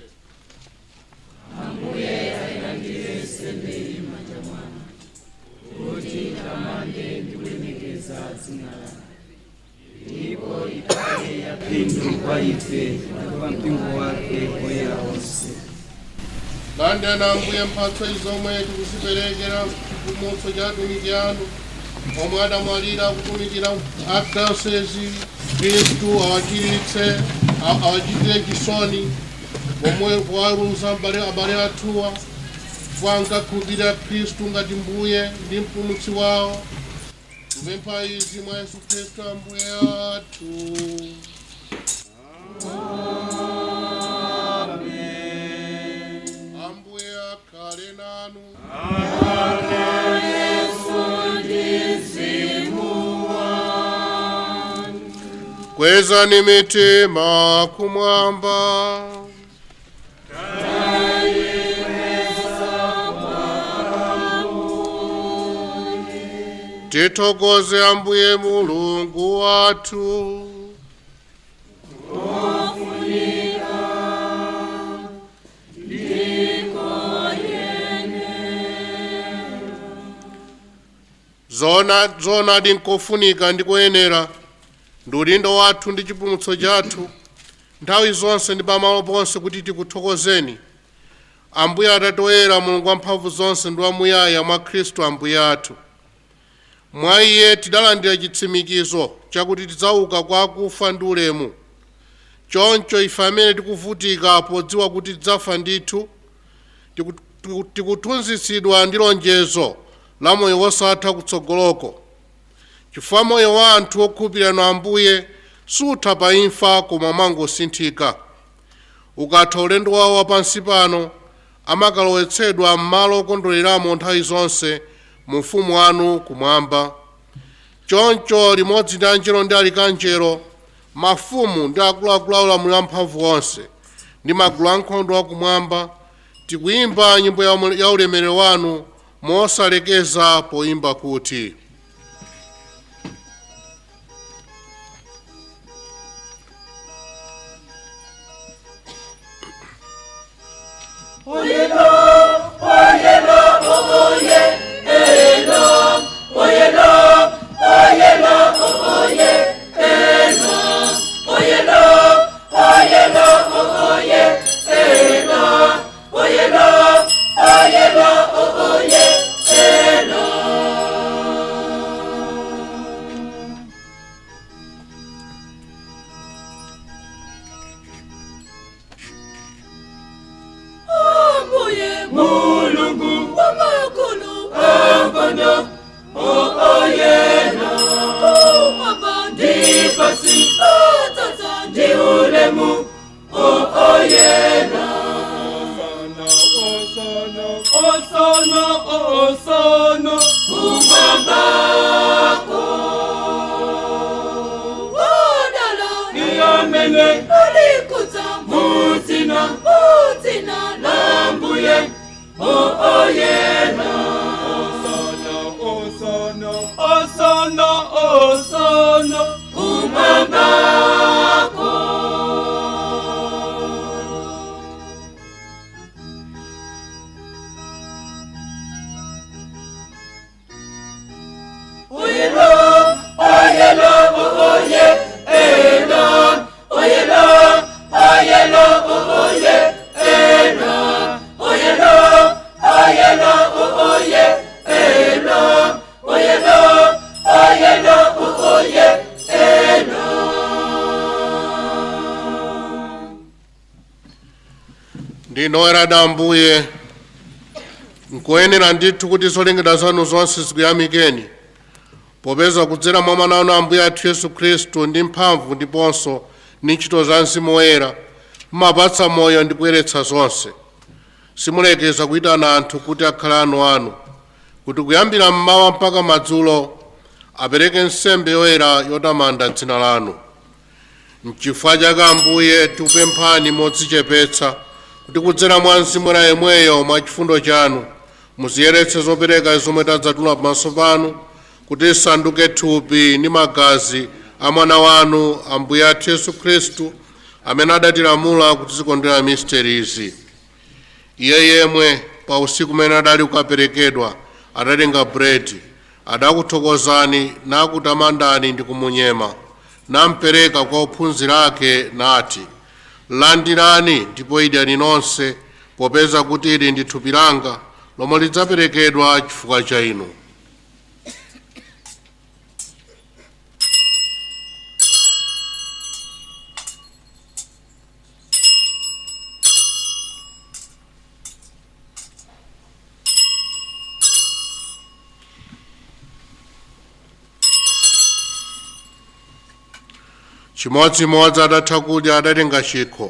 Ambuye ayilandire nsembe iyi m'manja mwanu kuti itamande ndi kulemekeza dzina lanu ndipo ikhale yaphindu kwa ife ndi kwa mpingo wake woyera wonse. Landani Ambuye mphatso zomwe tikuziperekera chipulumutso cha atumiki anu omwe adamwalira kutumikira adayosezi. Khristu awachitire chisoni omwe kuwaweruza abale athuwa ankakhulupirira Khristu ngati Mbuye ndi mpulumutsi wawo. Tikupempha izi mwa Yesu Khristu Ambuye athu. Ambuye akhale nanu. Kwezani mitima kumwamba. Tithokoze Ambuye Mulungu wathu. Zona ndinkofunika ndikuyenera ndi udindo wathu ndi chipulumutso chathu nthawi zonse ndi pamalo ponse kuti tikuthokozeni Ambuye Atate oyera, Mulungu wamphamvu zonse ndi wamuyaya mwa Khristu Ambuye athu. Mwa Iye tidalandira chitsimikizo chakuti tidzauka kwa akufa ndi ulemu. Choncho ife amene tikuvutika podziwa kuti tidzafa ndithu tikuthunzitsidwa ndi lonjezo la moyo wosatha kutsogoloko. Chifukwa moyo wa anthu okhulupirira Ambuye sutha pa imfa koma umangosinthika. Ukatha ulendo wawo wapansi pano amakalowetsedwa m'malo okondwereramo nthawi zonse mu ufumu wanu kumwamba. Choncho limodzi ndi anjelo ndi alikanjelo, mafumu ndi akuluakulu a ulamuliro amphamvu onse ndi magulu ankhondo akumwamba tikuyimba nyimbo ya ulemerero wanu mosalekeza poyimba kuti: Ndinoyera Ambuye, nkuyenera ndithu kuti zolengedwa zanu zonse zikuyamikeni, popeza kudzera mwa mwana wanu Ambuye athu Yesu Khristu ndi mphamvu ndiponso ndi ntchito za Mzimu Woyera mumapatsa moyo ndi kuyeretsa zonse. Simulekeza kuyitana anthu kuti akhale anu, kuti kuyambira mmawa mpaka madzulo apereke nsembe yoyera yotamanda dzina lanu. N'chifukwa chake Ambuye tikupemphani modzichepetsa kuti kudzera mwa Mzimu Woyera yemweyo mwa chifundo chanu muziyeretse zopereka zomwe tadzatula pamaso panu kuti zisanduke thupi ndi magazi a mwana wanu Ambuye athu Yesu Khristu, amene adatilamula kuti tizikondwera misteri izi. Iye yemwe pa usiku umene adali kukaperekedwa adatenga buledi, adakuthokozani nakutamandani ndi kumunyema, nampereka kwa ophunzira ake nati, landirani ndipo idyani nonse, popeza kuti ili ndi thupi langa lomwe lidzaperekedwa chifukwa cha inu. Chimodzimodzi adatha kudya adatenga chikho,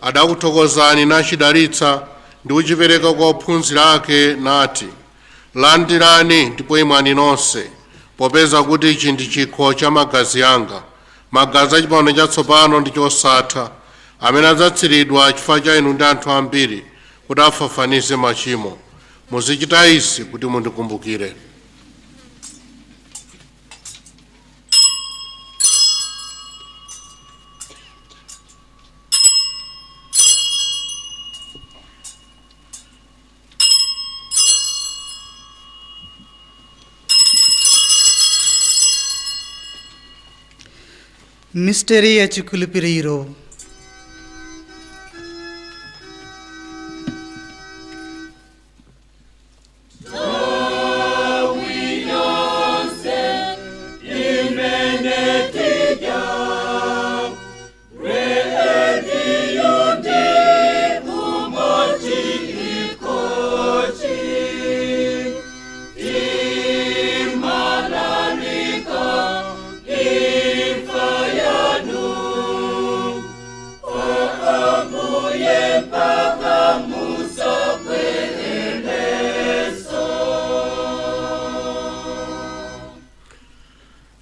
adakuthokozani nachidalitsa ndi kuchipereka kwa ophunzira ake nati, landirani ndipo imwani nonse, popeza kuti ichi ndi chikho cha magazi anga, magazi a pangano chatsopano ndi chosatha, amene adzatsiridwa chifukwa cha inu ndi anthu ambiri kuti afafanize machimo. Muzichita izi kuti mundikumbukire. Misteri ya chikhulupiriro.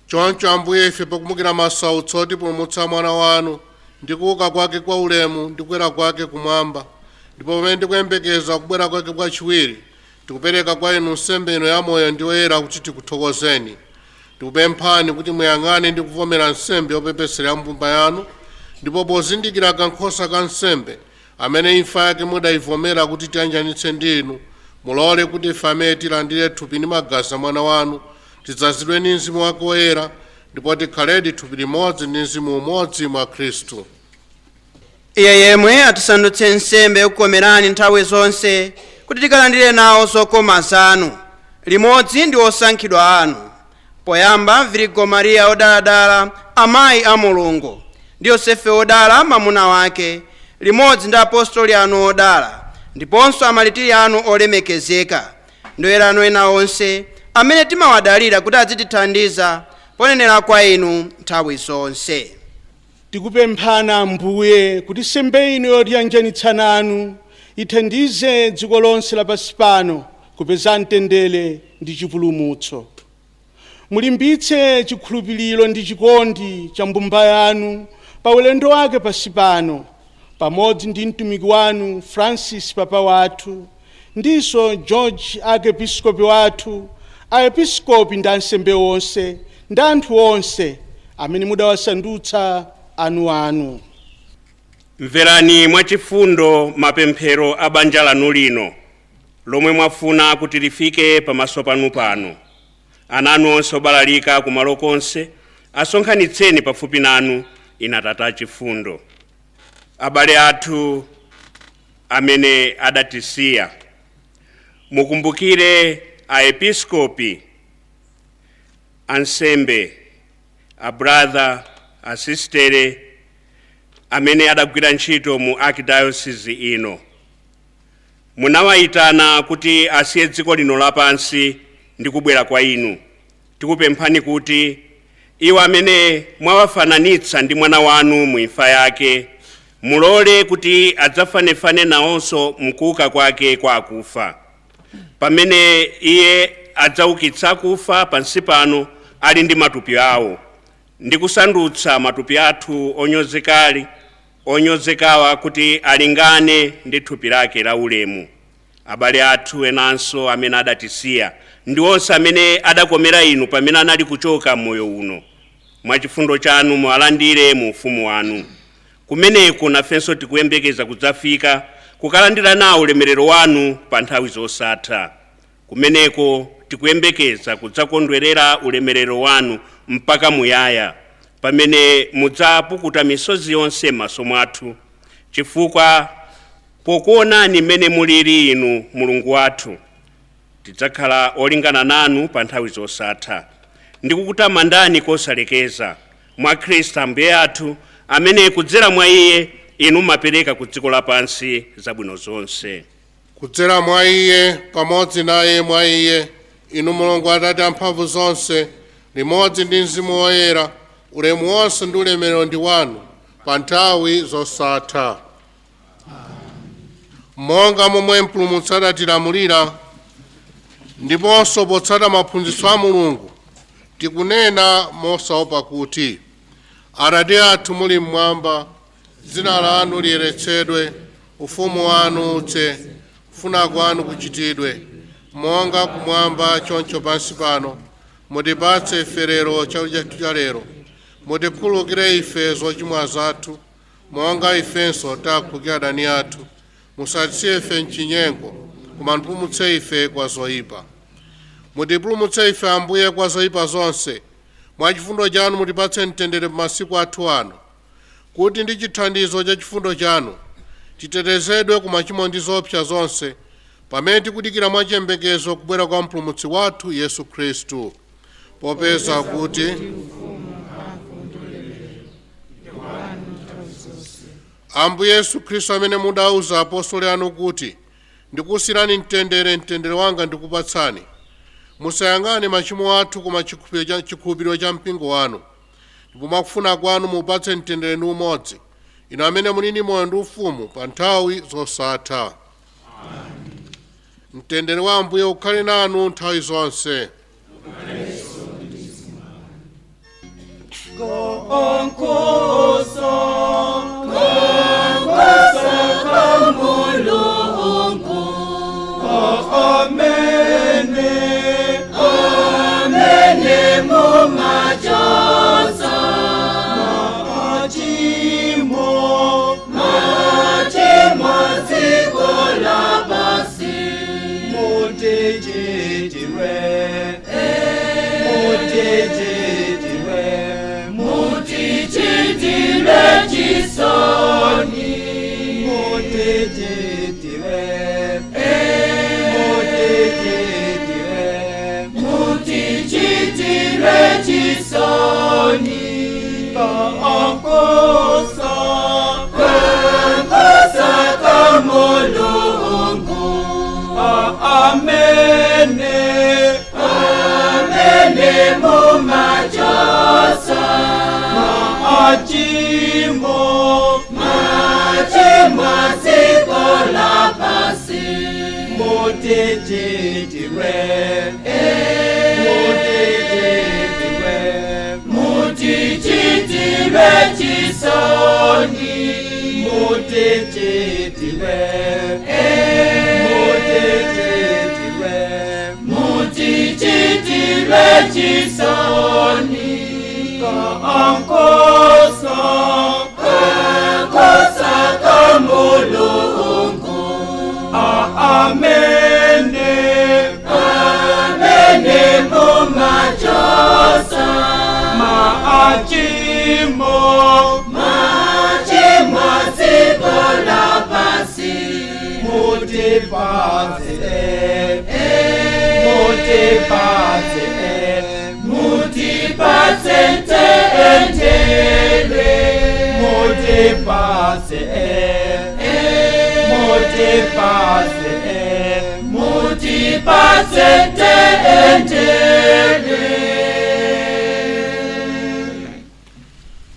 Choncho Ambuye, ife pokumbukira masautso otipulumutsa mwana wanu ndi kuuka kwake kwa ulemu ndi kukwera kwake kumwamba, ndipo pamene tikuyembekeza kubwera kwake kwachiwiri, tikupereka kwa inu nsembe ino ya moyo ndi oyera kuti tikuthokozeni. Tikupemphani kuti muyang'ane ndi kuvomera nsembe yopepesera mbumba yanu, ndipo pozindikira kankhosa ka nsembe amene imfa yake mudayivomera kuti tiyanjanitse ndi inu, mulole kuti ife amene tilandire thupi ndi magazi a mwana wanu tidzazidwe ndi mzimu wake woyera, ndipo tikhaledi thupi limodzi ndi mzimu umodzi mwa Khristu. Iye yemwe atisandutse nsembe yokukomerani nthawi zonse, kuti tikalandire nawo zokoma zanu, limodzi ndi osankhidwa anu, poyamba Virigo Mariya odaladala, amayi a Mulungu, ndi Yosefe odala mwamuna wake, limodzi ndi apostoli anu odala, ndiponso amalitiri anu olemekezeka, ndi oyera anu ena onse, amene timawadalira kuti adzitithandiza ponenera kwa inu nthawi zonse. Tikupemphani Ambuye kuti nsembe ino yotiyanjanitsa nanu ithandize dziko lonse lapansi pano kupeza mtendere ndi chipulumutso. Mulimbitse chikhulupiriro ndi chikondi cha mbumba yanu pa ulendo wake pansi pano, pamodzi ndi mtumiki wanu Francis papa wathu, ndiso George archiepiscopi wathu, aepiskopi ndi ansembe onse ndi anthu onse amene mudawasandutsa anu. Mverani mwachifundo mapemphero a banja lanu lino, lomwe mwafuna kuti lifike pamaso panu pano. Ana anu onse obalalika kumalo konse asonkhanitseni pafupi nanu, inu Atate achifundo. Abale athu amene adatisiya, mukumbukire aepiskopi, ansembe, abrother, asistere amene adagwira ntchito mu archdiocese ino. Munawayitana kuti asiye dziko lino lapansi ndi kubwera kwa inu. Tikupemphani kuti iwo amene mwawafananitsa ndi mwana wanu mu imfa yake, mulole kuti adzafanefane nawonso mkuuka kwake kwa akufa, pamene iye adzaukitsa akufa pansi pano ali ndi matupi awo, ndi kusandutsa matupi athu onyozekawa kuti alingane ndi thupi lake la ulemu. Abale athu enanso amene adatisiya ndi onse amene adakomera inu pamene anali kuchoka moyo uno, mwachifundo chanu muwalandire mu ufumu wanu. kumeneko nafenso tikuyembekeza kudzafika kukalandira nawo ulemerero wanu pa nthawi zosatha. Kumeneko tikuyembekeza kudzakondwerera ulemerero wanu mpaka muyaya, pamene mudzapukuta misozi yonse m'maso mwathu, chifukwa pokuonani mmene muliri inu Mulungu wathu, tidzakhala olingana nanu pa nthawi zosatha. Ndikukutamandani kosalekeza mwa Khristu Ambuye athu, amene kudzera mwa Iye inu mapereka ku dziko lapansi zabwino zonse. Kudzera mwa Iye, pamodzi naye mwa Iye, inu Mulungu Atate amphamvu zonse, limodzi ndi Mzimu Woyera, ulemu wonse ndi ulemerero ndi wanu pa nthawi zosatha. Monga momwe Mpulumutsi adatilamulira, ndiponso potsata maphunzitso a Mulungu, tikunena mosaopa kuti: Atate athu muli mmwamba, dzina lanu liyeretsedwe, ufumu wanu udze, kufuna kwanu kuchitidwe, monga kumwamba choncho pansi pano. Mutipatse ife lero chakudya chathu cha lero. Mutikhululukire ife zochimwa zathu, monga ifenso takhululukira adani athu. Musatisiye ife m'chinyengo, koma mutipulumutse ife kwa zoyipa. Mutipulumutse ife Ambuye kwa zoyipa zonse. Mwa chifundo chanu mutipatse mtendere m'masiku athu ano, kuti ndi chithandizo cha chifundo chanu titetezedwe ku machimo ndi zoopsa zonse, pamene tikudikira mwa chiyembekezo kubwera kwa Mpulumutsi wathu Yesu Khristu. Popeza kuti Ambuye Yesu Khristu amene mudauza apostoli anu kuti: ndikusiyirani mtendere, mtendere wanga ndikupatsani, musayang'ane machimo athu koma chikhulupiriro cha mpingo wanu, ndipo mwakufuna kwanu mupatse mtendere ndi umodzi, inu amene muli ndi moyo ndi ufumu pa nthawi zosatha. Mtendere wa Ambuye ukhale nanu nthawi zonse.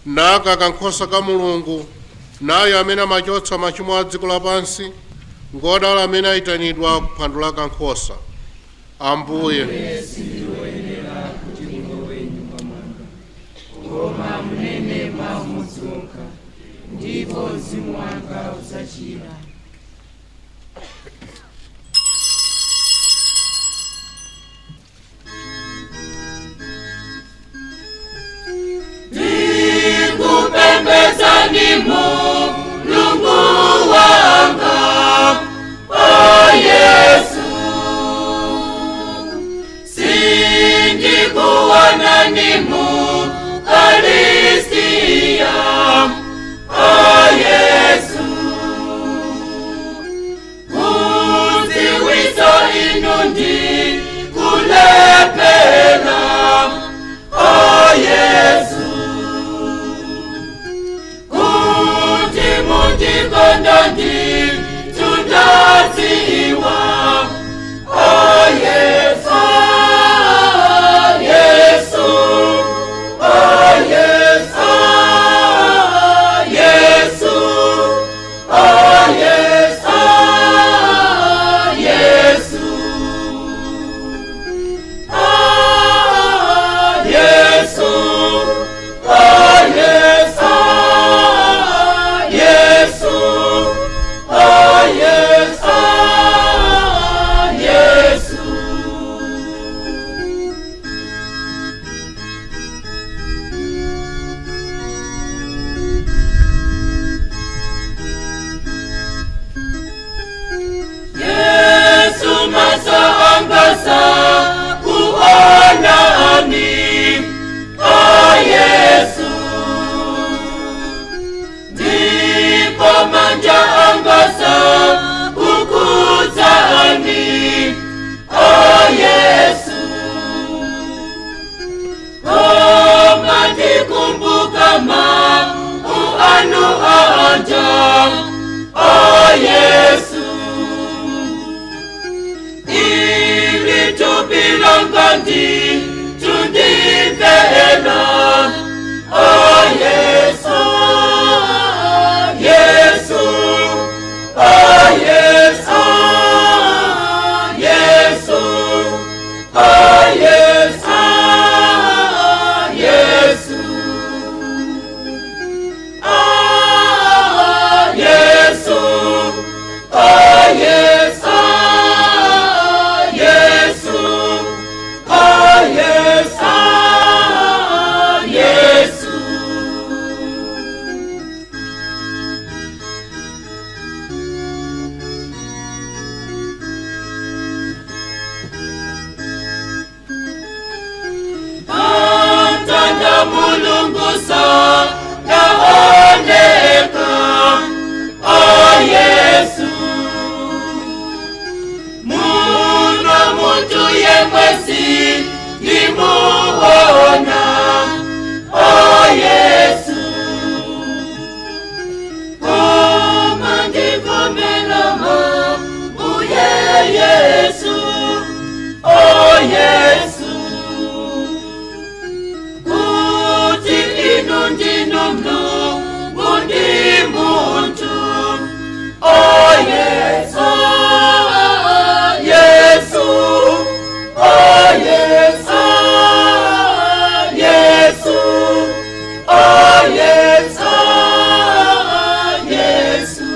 Naka kankhosa ka Mulungu, naye amene amachotsa machimo a dziko lapansi, ngodala amene ayitanidwa ku phwando la kankhosa. Ambuye koma munene mamudzuka, ndipo mzimu wanga usachira. Ndikupembedzani Mulungu. ni Mukaristia. O Yesu, kuziwiso inundi kulepela. O Yesu, kuti mundikondandi tudaziwa. O Yesu, Yesu, o Yesu, Yesu, o Yesu, Yesu, o Yesu, o Yesu, Yesu, o Yesu, Yesu. Yesu masa angasa kuonani. O Yesu, ndipo manja angasa kukuzani. O Yesu, koma ndikumbuka uanu anja. O Yesu, ili tubilangandi tundivela. O Yesu, Yesu, o Yesu, Yesu, o Yesu, Yesu, o Yesu, o Yesu, Yesu, o Yesu, Yesu. Antanda mulungusa naoneka. O Yesu, muno muntu yemwesi ndimuona. O Yesu, koma ndikomelamo uye Yesu. O Yesu, kuti inu ndinu Mulungu ndi muntu. O Yesu, Yesu, o Yesu, Yesu, o Yesu, Yesu.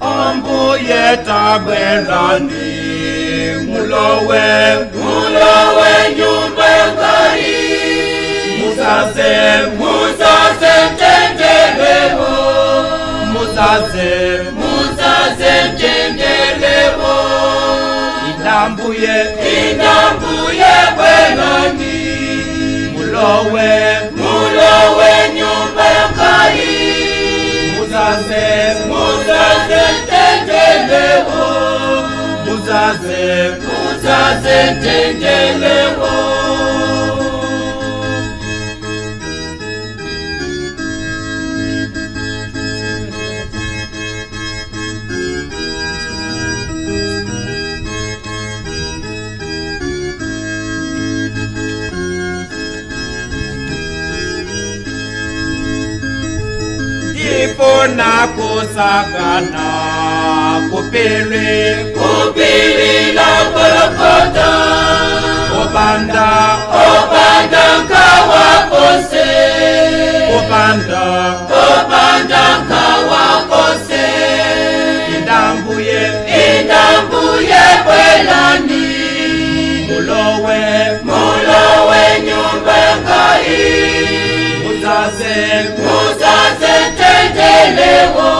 Ambuye tabelani mulowe nyumba ngai muzaze tendeleo Indambuye bwenani mulowe nyumba ya Ngai muzaze tendelewo muzaze tendelewo Ifuna kusakana kupili la Golgotha Obanda kawakose Obanda kawakose Indambuye bwenani mulowe nyumba ya Ngai muzaze tendelewo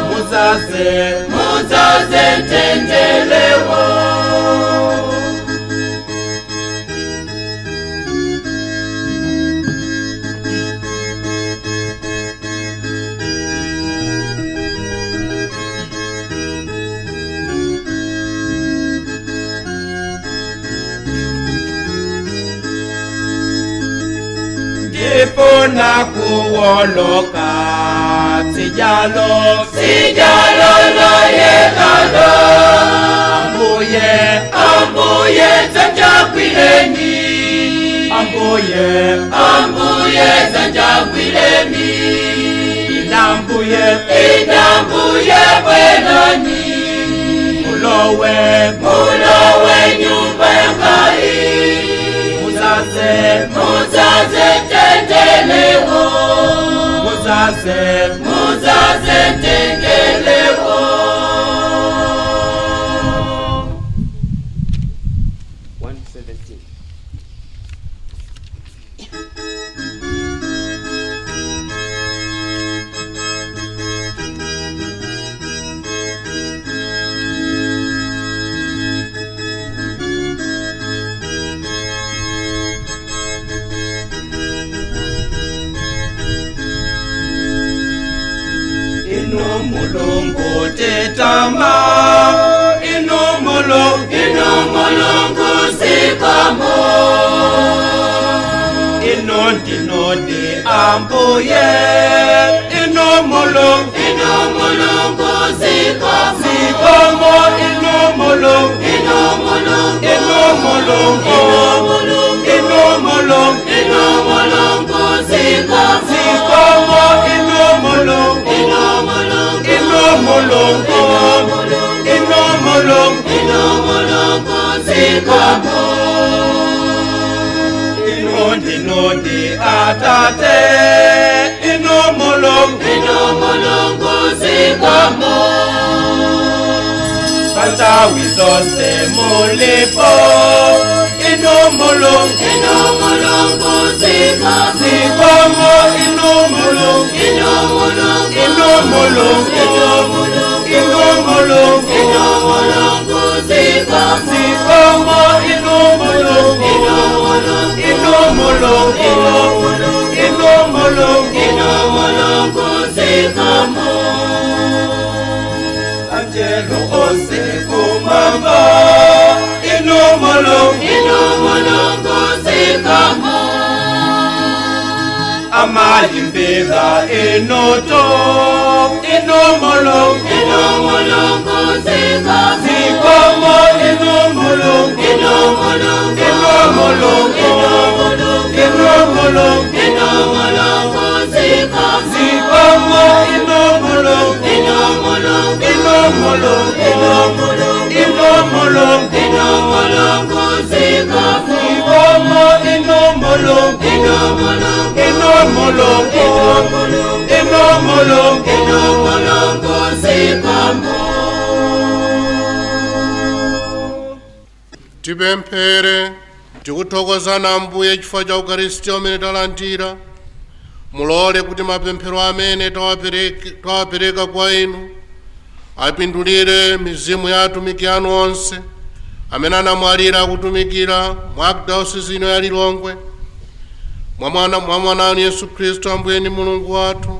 muzaze tendelewo Ifuna kuwoloka sijalo loyelalo ambuye zanjakwileni ambuye zanjakwileni Indambuye bwenani mulowe nyumba ya Ngai muzaze tendelewo muzaze tendelewo Mulungu tetama Mulungu zikamo inodi ambuye Mulungu zikamo Mulungu zikamo inodi atate Mulungu zikamo Pantawi zonse mulipo Mulungu zikamo Angelo ose kumamba Mulungu zikamo amalimbeka enoto Mulungu zikamo Mulungu tipemphere tikuthokozani Ambuye chifukwa cha Ukaristiya umene talandira. Mulole kuti mapemphero amene tawapereka kwa inu apindulire mizimu ya atumiki anu onse amene anamwalira kutumikira mwa archdiocese ino ya Lilongwe mwa mwana wanu Yesu Khristu Ambuye ndi Mulungu wathu,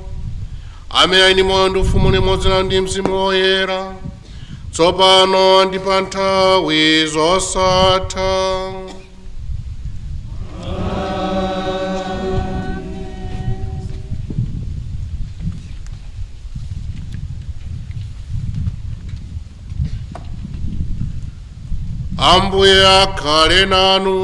amene ali ndi moyo ndi ufumu limodzi nanu ndi Mzimu Woyera, tsopano ndi pa nthawi zosatha. Ambuye akhale nanu.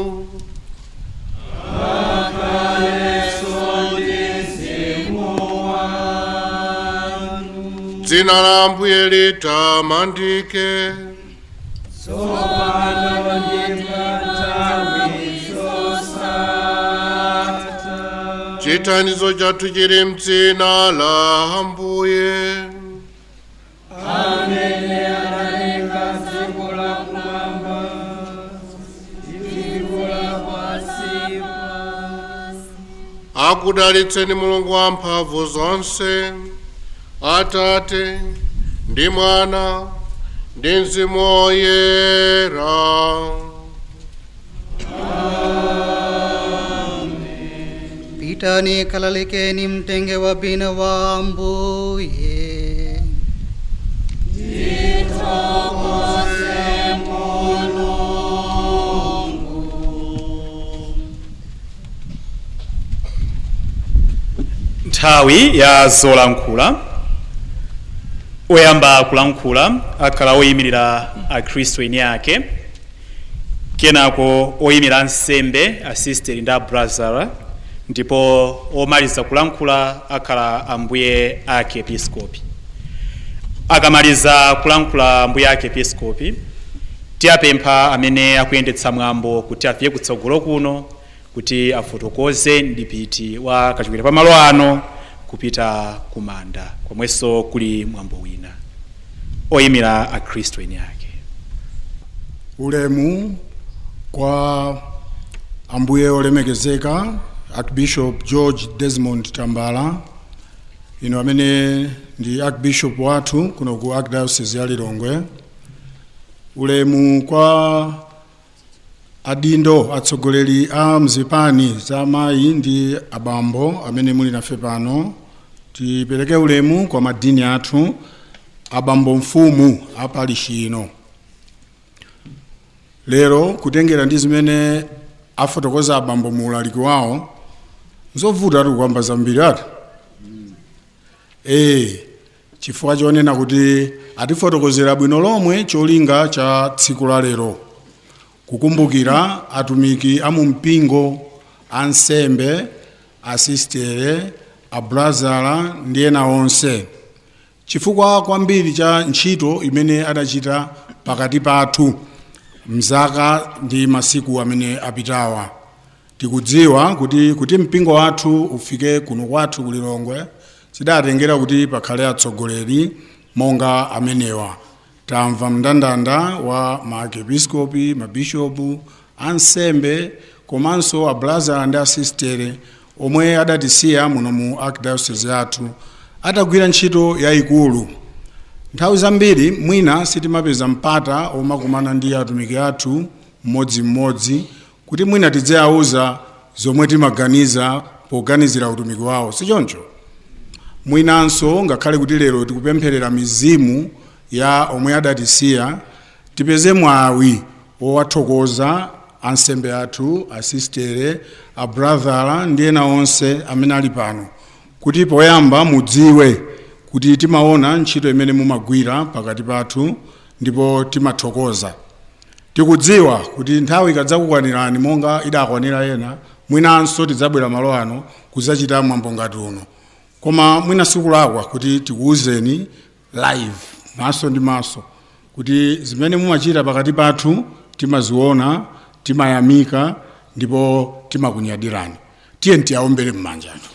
Dzina la Ambuye litamandike. Chithandizo chathu chili m'dzina la Ambuye. Amene analenga dziko lakumwamba ndi dziko lapansi. Akudalitseni Mulungu wamphamvu zonse, Atate ndi Mwana ndi Mzimu Woyera. Pitani kalalikeni mtenge wa bina wa Ambuye. Nthawi ya zolankhula. Oyamba kulankhula akhala oyimirira akhristu eni ake, kenako oyimira ansembe, asisteri ndi abrazara, ndipo omaliza kulankhula akhala ambuye ake episkopi. Akamaliza kulankhula ambuye ake episkopi, tiyapempha amene akuyendetsa mwambo kuti afike kutsogolo kuno kuti afotokoze ndipiti wa kachokera pa malo ano kupita kumanda komwenso kuli mwambo wina. Oyimira akhristu eni ake. Ulemu kwa ambuye olemekezeka Archbishop George Desmond Tambala, ino amene ndi Archbishop wathu kuno ku Archdiocese ya Lilongwe. Ulemu kwa adindo atsogoleri a mzipani za amayi ndi abambo amene muli nafe pano. Tipereke ulemu kwa madini athu, abambo mfumu apalishi ino. Lero kutengera ndi zimene afotokoza abambo muulaliki wawo, nzovuta ati kwamba zambiri ati. Chifukwa chonena kuti atifotokozera bwino lomwe cholinga cha tsiku la lero, kukumbukira atumiki amumpingo, ansembe, asistere, abrazala ndi ena onse, chifukwa kwambiri cha ntchito imene adachita pakati pathu mzaka ndi masiku amene apitawa. Tikudziwa kuti mpingo wathu ufike kuno kwathu ku Lilongwe zidatengera kuti pakhale atsogoleri monga amenewa. Tamva mndandanda wa maepiskopi, mabishopu, ansembe, komanso abrazala ndi asistere omwe adatisiya muno mu Archdiocese yathu, atagwira ntchito yayikulu. Nthawi zambiri mwina sitimapeza mpata omakumana ndi atumiki athu mmodzimmodzi kuti mwina tidziauza zomwe timaganiza poganizira utumiki wawo, sichoncho? Mwinanso ngakhale kuti lero tikupempherera mizimu ya omwe adatisiya, tipeze mwawi owathokoza ansembe athu, asistere, abrazala ndi ena onse amene ali pano, kuti poyamba mudziwe kuti timaona ntchito imene mumagwira pakati pathu ndipo timathokoza. Tikudziwa kuti nthawi ikadzakukwanirani monga idakwanira ena, mwinanso tidzabwera malo ano kudzachita mwambo ngati uno. Koma mwina sikulakwa kuti tikuwuzeni live, maso ndi maso, kuti zimene mumachita pakati pathu timaziona, timayamika ndipo timakunyadirani. Tiyeni tiyaombere m'manja athu.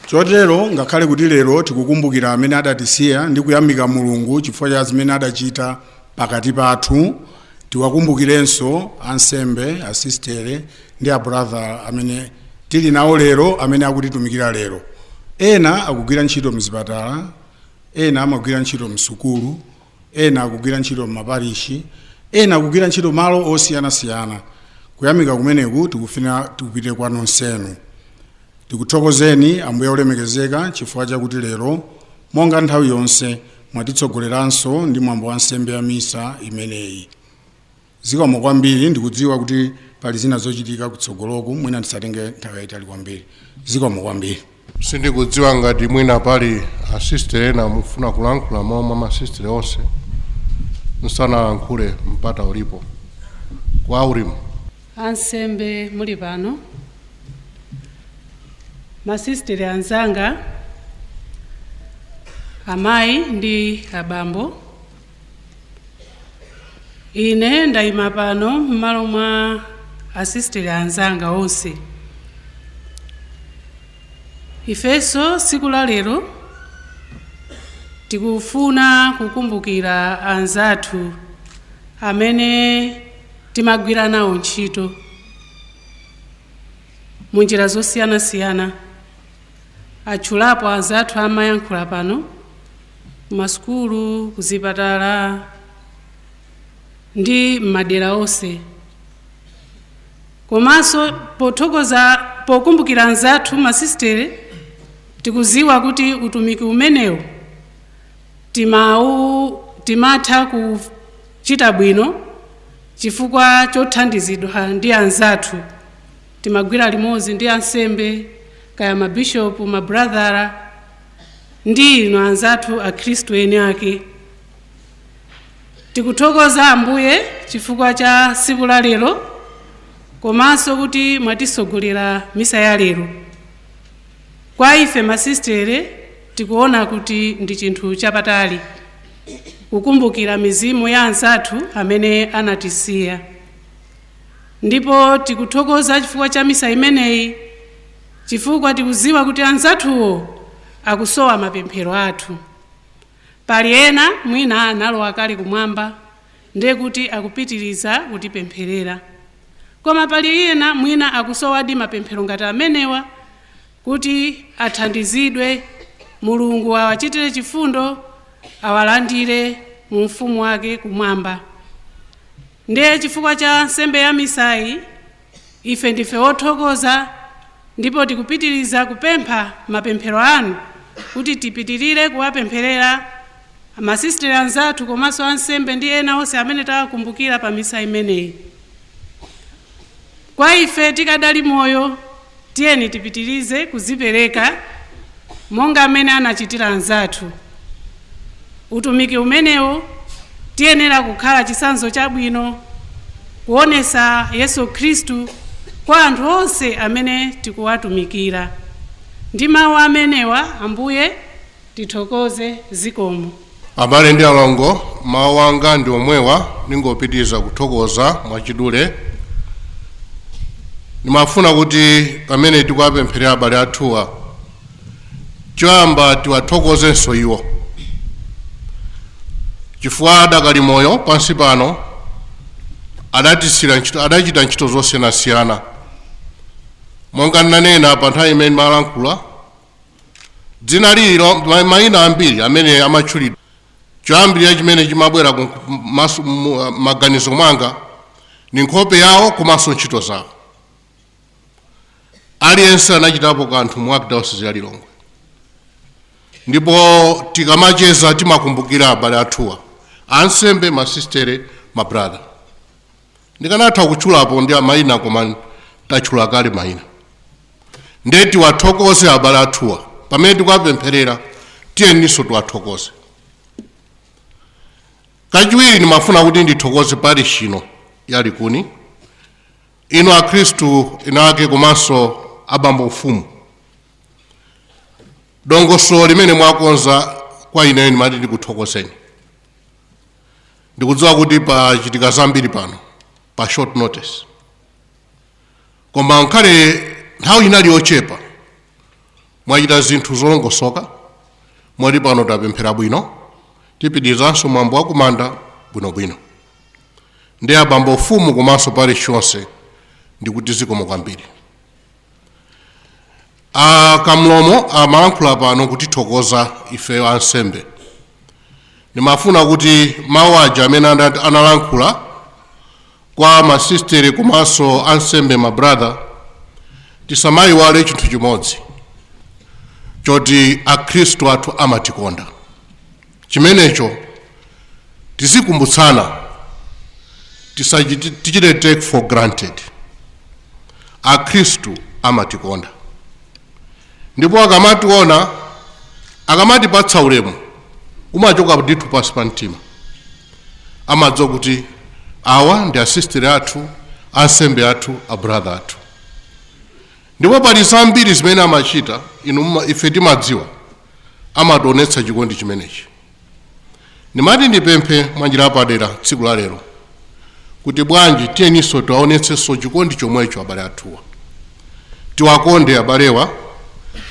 Chotero ngakhale kuti lero tikukumbukira amene adatisiya ndi kuyamika Mulungu chifukwa cha zimene adachita pakati pathu, tiwakumbukirenso ansembe, asistere ndi abrother amene tili nawo lero, amene akutitumikira lero. Ena akugwira ntchito mzipatala, ena amagwira ntchito msukulu, ena akugwira ntchito m'maparishi, ena akugwira ntchito malo osiyanasiyana. Kuyamika kumeneku tikufuna tikupite kwa nonsenu. Tikuthokozeni ambuye olemekezeka chifukwa chakuti lero monga nthawi yonse mwatitsogoleranso ndi mwambo wa nsembe ya misa imeneyi. Zikomo kwambiri, ndikudziwa kuti pali zina zochitika kutsogoloku, mwina ndisatenge nthawi yayitali kwambiri. Zikomo kwambiri. Sindikudziwa ngati mwina pali asistere ena mufuna kulankhula momwe amasistere onse musanalankhule mpata ulipo. Kwa ulimo. Ansembe muli pano, masistere anzanga, amayi ndi abambo, ine ndayima pano m'malo mwa asistere anzanga onse. Ifenso tsiku la lero tikufuna kukumbukira anzathu amene timagwira nawo ntchito munjira zosiyanasiyana. Atchulapo anzathu amayankhula pano, kumasukulu, kuzipatala ndi m'madera onse. Komanso pokumbukira anzathu masistere, tikuziwa kuti utumiki umenewu timatha kuchita bwino chifukwa chothandizidwa ndi anzathu. Timagwira limodzi ndi ansembe, kaya mabishopu, mabradhara ndi ino anzathu akhristu eni ake. Tikuthokoza ambuye chifukwa cha tsiku la lero, komanso kuti mwatisogolera misa ya lero. Kwa ife masistere tikuona kuti ndi chinthu chapatali kukumbukira mizimu ya anzathu amene anatisiya. Ndipo tikuthokoza chifukwa cha misa imeneyi, chifukwa tikuziwa kuti anzathuwo akusowa mapemphero athu. Pali ena mwina analowa kale kumwamba ndiye kuti akupitiriza kutipempherera, koma pali ena mwina akusowadi mapemphero ngati amenewa kuti athandizidwe, Mulungu awachitire chifundo, awalandire mu ufumu wake kumwamba. Ndiye chifukwa cha nsembe ya misayi, ife ndife othokoza ndipo tikupitiriza kupempha mapemphero anu kuti tipitirire kuwapempherera amasistere anzathu komanso ansembe ndi ena onse amene tawakumbukira pa misa imeneyi. Kwa ife tikadali moyo, tiyeni tipitirize kuzipereka monga amene anachitira anzathu. Utumiki umenewo tiyenera kukhala chitsanzo chabwino, kuonesa Yesu Khristu kwa anthu onse amene tikuwatumikira. Ndi mawu amenewa ambuye tithokoze. Zikomo. Abale ndi alongo, mawu anga ndi omwewa, ningopitiriza kuthokoza mwachidule. Nimafuna kuti pamene tikuwapempherera abale athuwa, choyamba tiwathokozenso iwo chifukwa adakali moyo pansi pano, adachita ntchito zosiyanasiyana. Monga ndinanena pa nthawi imene malankhula, dzina lilo mayina ambiri amene amatchulidwa. Choyambirira chimene chimabwera maganizo mwanga ni nkhope yawo komanso ntchito zawo. Aliyense anachitapo kanthu mu Archdiocese ya Lilongwe. Ndipo tikamacheza timakumbukira abale athuwa, ansembe, masistere, mabrother. Ndikanatha kutchulapo ndi mayina koma tachula kale mayina. Ndiye tiwathokoze abale athuwa. Pamene tikuwapempherera, tiyeninso tiwathokoze. Kachiwiri nimafuna kuti ndithokoze parish ino ya Likuni, ino akhristu ake komanso abambo ufumu. Dongosolo limene mwakonza kwa ine nimati ndikuthokozeni. Ndikudziwa kuti pachitika zambiri pano pa short notice, koma nkhale nthawi inali yochepa mwachita zinthu zolongosoka. Mwati pano tapemphera bwino, tipitirizanso mwambo wakumanda bwinobwino. Ndi abambo ufumu komanso parish yonse ndikuti zikomo kwambiri. Kamlomo amalankhula pano kutithokoza ife ansembe. Nimafuna kuti mawu aja amene analankhula kwa masistere komanso ansembe mabrother tisamayiwale chinthu chimodzi choti akhristu athu amatikonda. Chimenecho tizikumbutsana, tichite take for granted. Akhristu amatikonda ndipo akamationa, akamatipatsa ulemu, umachoka ndithu pansi pa mtima, amadziwa kuti awa ndi asistere athu, ansembe athu, abrother athu. Ndipo pali zambiri zimene amachita, ife timadziwa, amationetsa chikondi chimenechi. Nimati ndipemphe mwanjira yapadera tsiku la lero kuti bwanji tiyeninso tiwaonetsenso chikondi chomwecho abale athuwa, tiwakonde abalewa,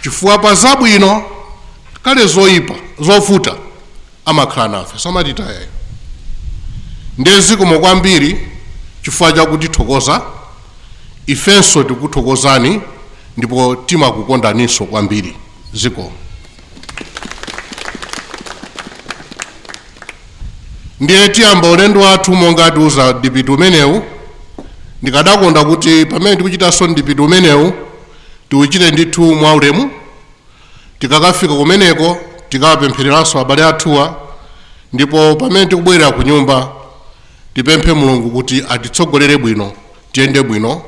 chifukwa pa zabwino kale zoyipa zovuta amakhala nafe, samatitayayo. Ndezikomo kwambiri chifukwa chakutithokoza, ifenso tikuthokozani ndipo timakukondaninso kwambiri. Zikomo. Ndiye tiyamba ulendo wathu monga atiuza dipiti umenewu. Ndikadakonda kuti pamene tikuchitanso dipiti umenewu tiuchite ndithu mwaulemu, tikakafika kumeneko tikawapemphereranso abale athuwa, ndipo pamene tikubwerera ku nyumba tipemphe Mulungu kuti atitsogolere bwino, tiyende bwino,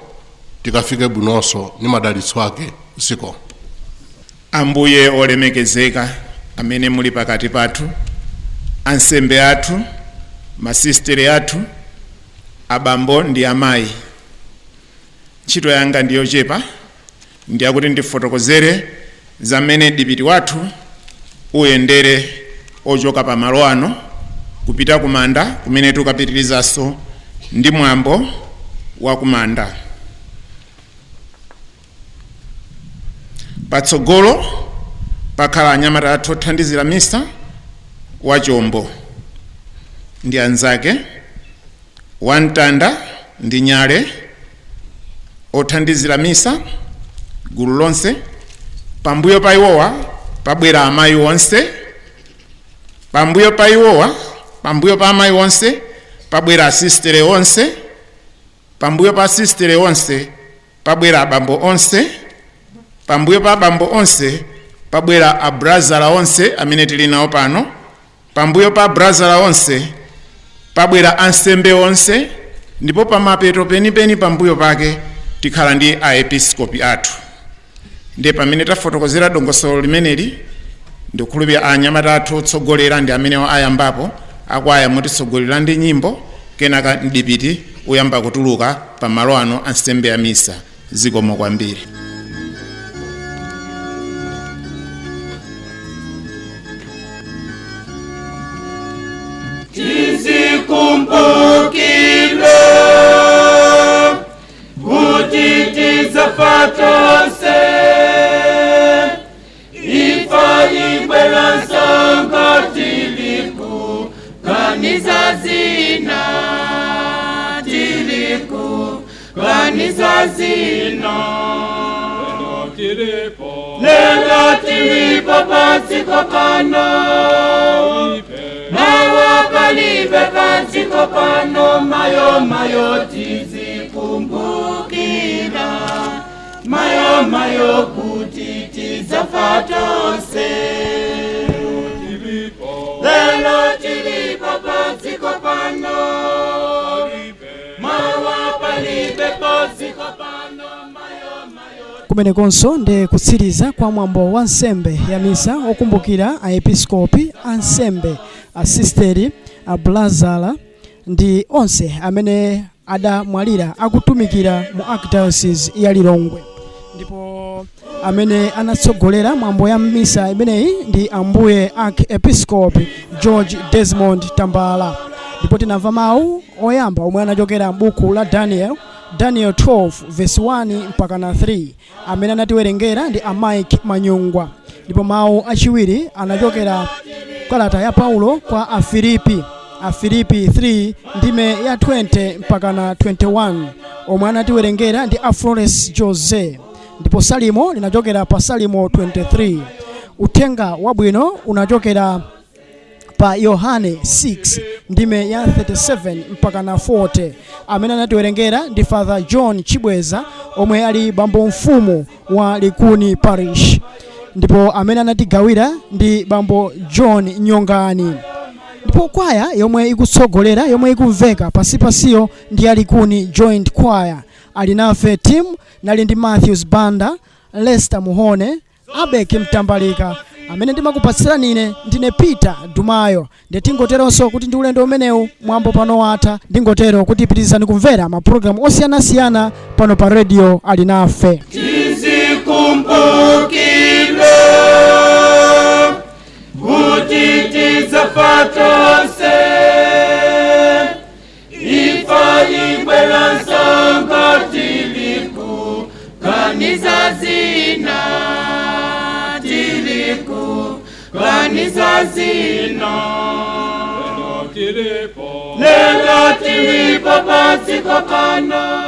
tikafike bwinonso ni madalitso ake. Zikomo. Ambuye olemekezeka amene muli pakati pathu, ansembe athu, masistere athu, abambo ndi amayi, ntchito yanga ndiyo chepa, ndiyakuti ndifotokozere zamene dipiti wathu uyendere ochoka pa malo ano kupita kumanda kumene tukapitirizaso ndi mwambo wa kumanda. Patsogolo pakhala anyamata athu othandizira misa wa chombo ndi anzake, wamtanda ndi nyale othandizira misa gulu lonse. Pambuyo pa iwowa pabwera amayi onse, pambuyo pa amayi onse pabwera asistere onse, pambuyo pa asistere onse pabwera abambo onse, pambuyo pa abambo onse pabwera abrazala onse amene tili nawo pano, pambuyo pa abrazala onse pabwera ansembe onse, ndipo pamapeto penipeni pambuyo pake tikhala ndi aepiskopi athu. Ndiye pamene tafotokozera dongosolo limeneli ndikukhulupirira anyamata athu otsogolera ndi amene ayambapo akwaya mutitsogolera ndi nyimbo, kenaka dipiti uyamba kutuluka pa malo ano ansembe ya misa. Zikomo kwambiri. Tizikumbukile kuti tizafatose ifa ibwela nsanga tiliku kanisa zina, tiliku kanisa zina. Lelo tilipo pasiko pano, mawa palibe pasiko pano, mayo tizikumbukila, mayo kuti tizafatose. Lelo tilipo pasiko pano, mawa palibe pasiko pano, kumenekonso ndi kutsiriza kwa mwambo wa nsembe ya misa okumbukira aepiskopi, ansembe, asisteri, ablazala ndi onse amene adamwalira akutumikira mu archdiocese ya Lilongwe. Ndipo amene anatsogolera mwambo ya misa imeneyi ndi ambuye archiepiscopi George Desmond Tambala. Ndipo tinamva mawu oyamba omwe anachokera m'buku la Daniel 12 verse 1 mpaka na 3 amene anatiwerengera ndi Mike Manyungwa. Ndipo mawu achiwiri anachokera kalata ya Paulo kwa Afilipi 3 ndime ya 20 mpaka na 21 omwe anatiwerengera ndi Flores Jose. Ndipo salimo linachokera pa salimo 23. Uthenga wabwino unachokera pa Yohane 6 ndime ya 37 mpaka na 40. Amene anatiwerengera ndi Father John Chibweza omwe ali bambo mfumu wa Likuni Parish, ndipo amene anatigawira ndi bambo John Nyongani. Ndipo kwaya yomwe ikutsogolera yomwe ikumveka pasipasiyo ndi Alikuni Joint Choir. Ali nafe team nali ndi Matthews Banda, Lester Muhone, Abeki Mtambalika. Amene ndimakupatsirani ine ndine Peter Dumayo. Ndingoteronso kuti ndi ulendo umenewu mwambo pano watha, ndingotero kuti pitirizani kumvera mapulogalamu osiyanasiyana pano pa radio Ali Nafe. Tizikumbukile kuti tizafatose ifa ibwela nsonga tiliku kanisa zina kanisa zina lelo tilipo paziko pano.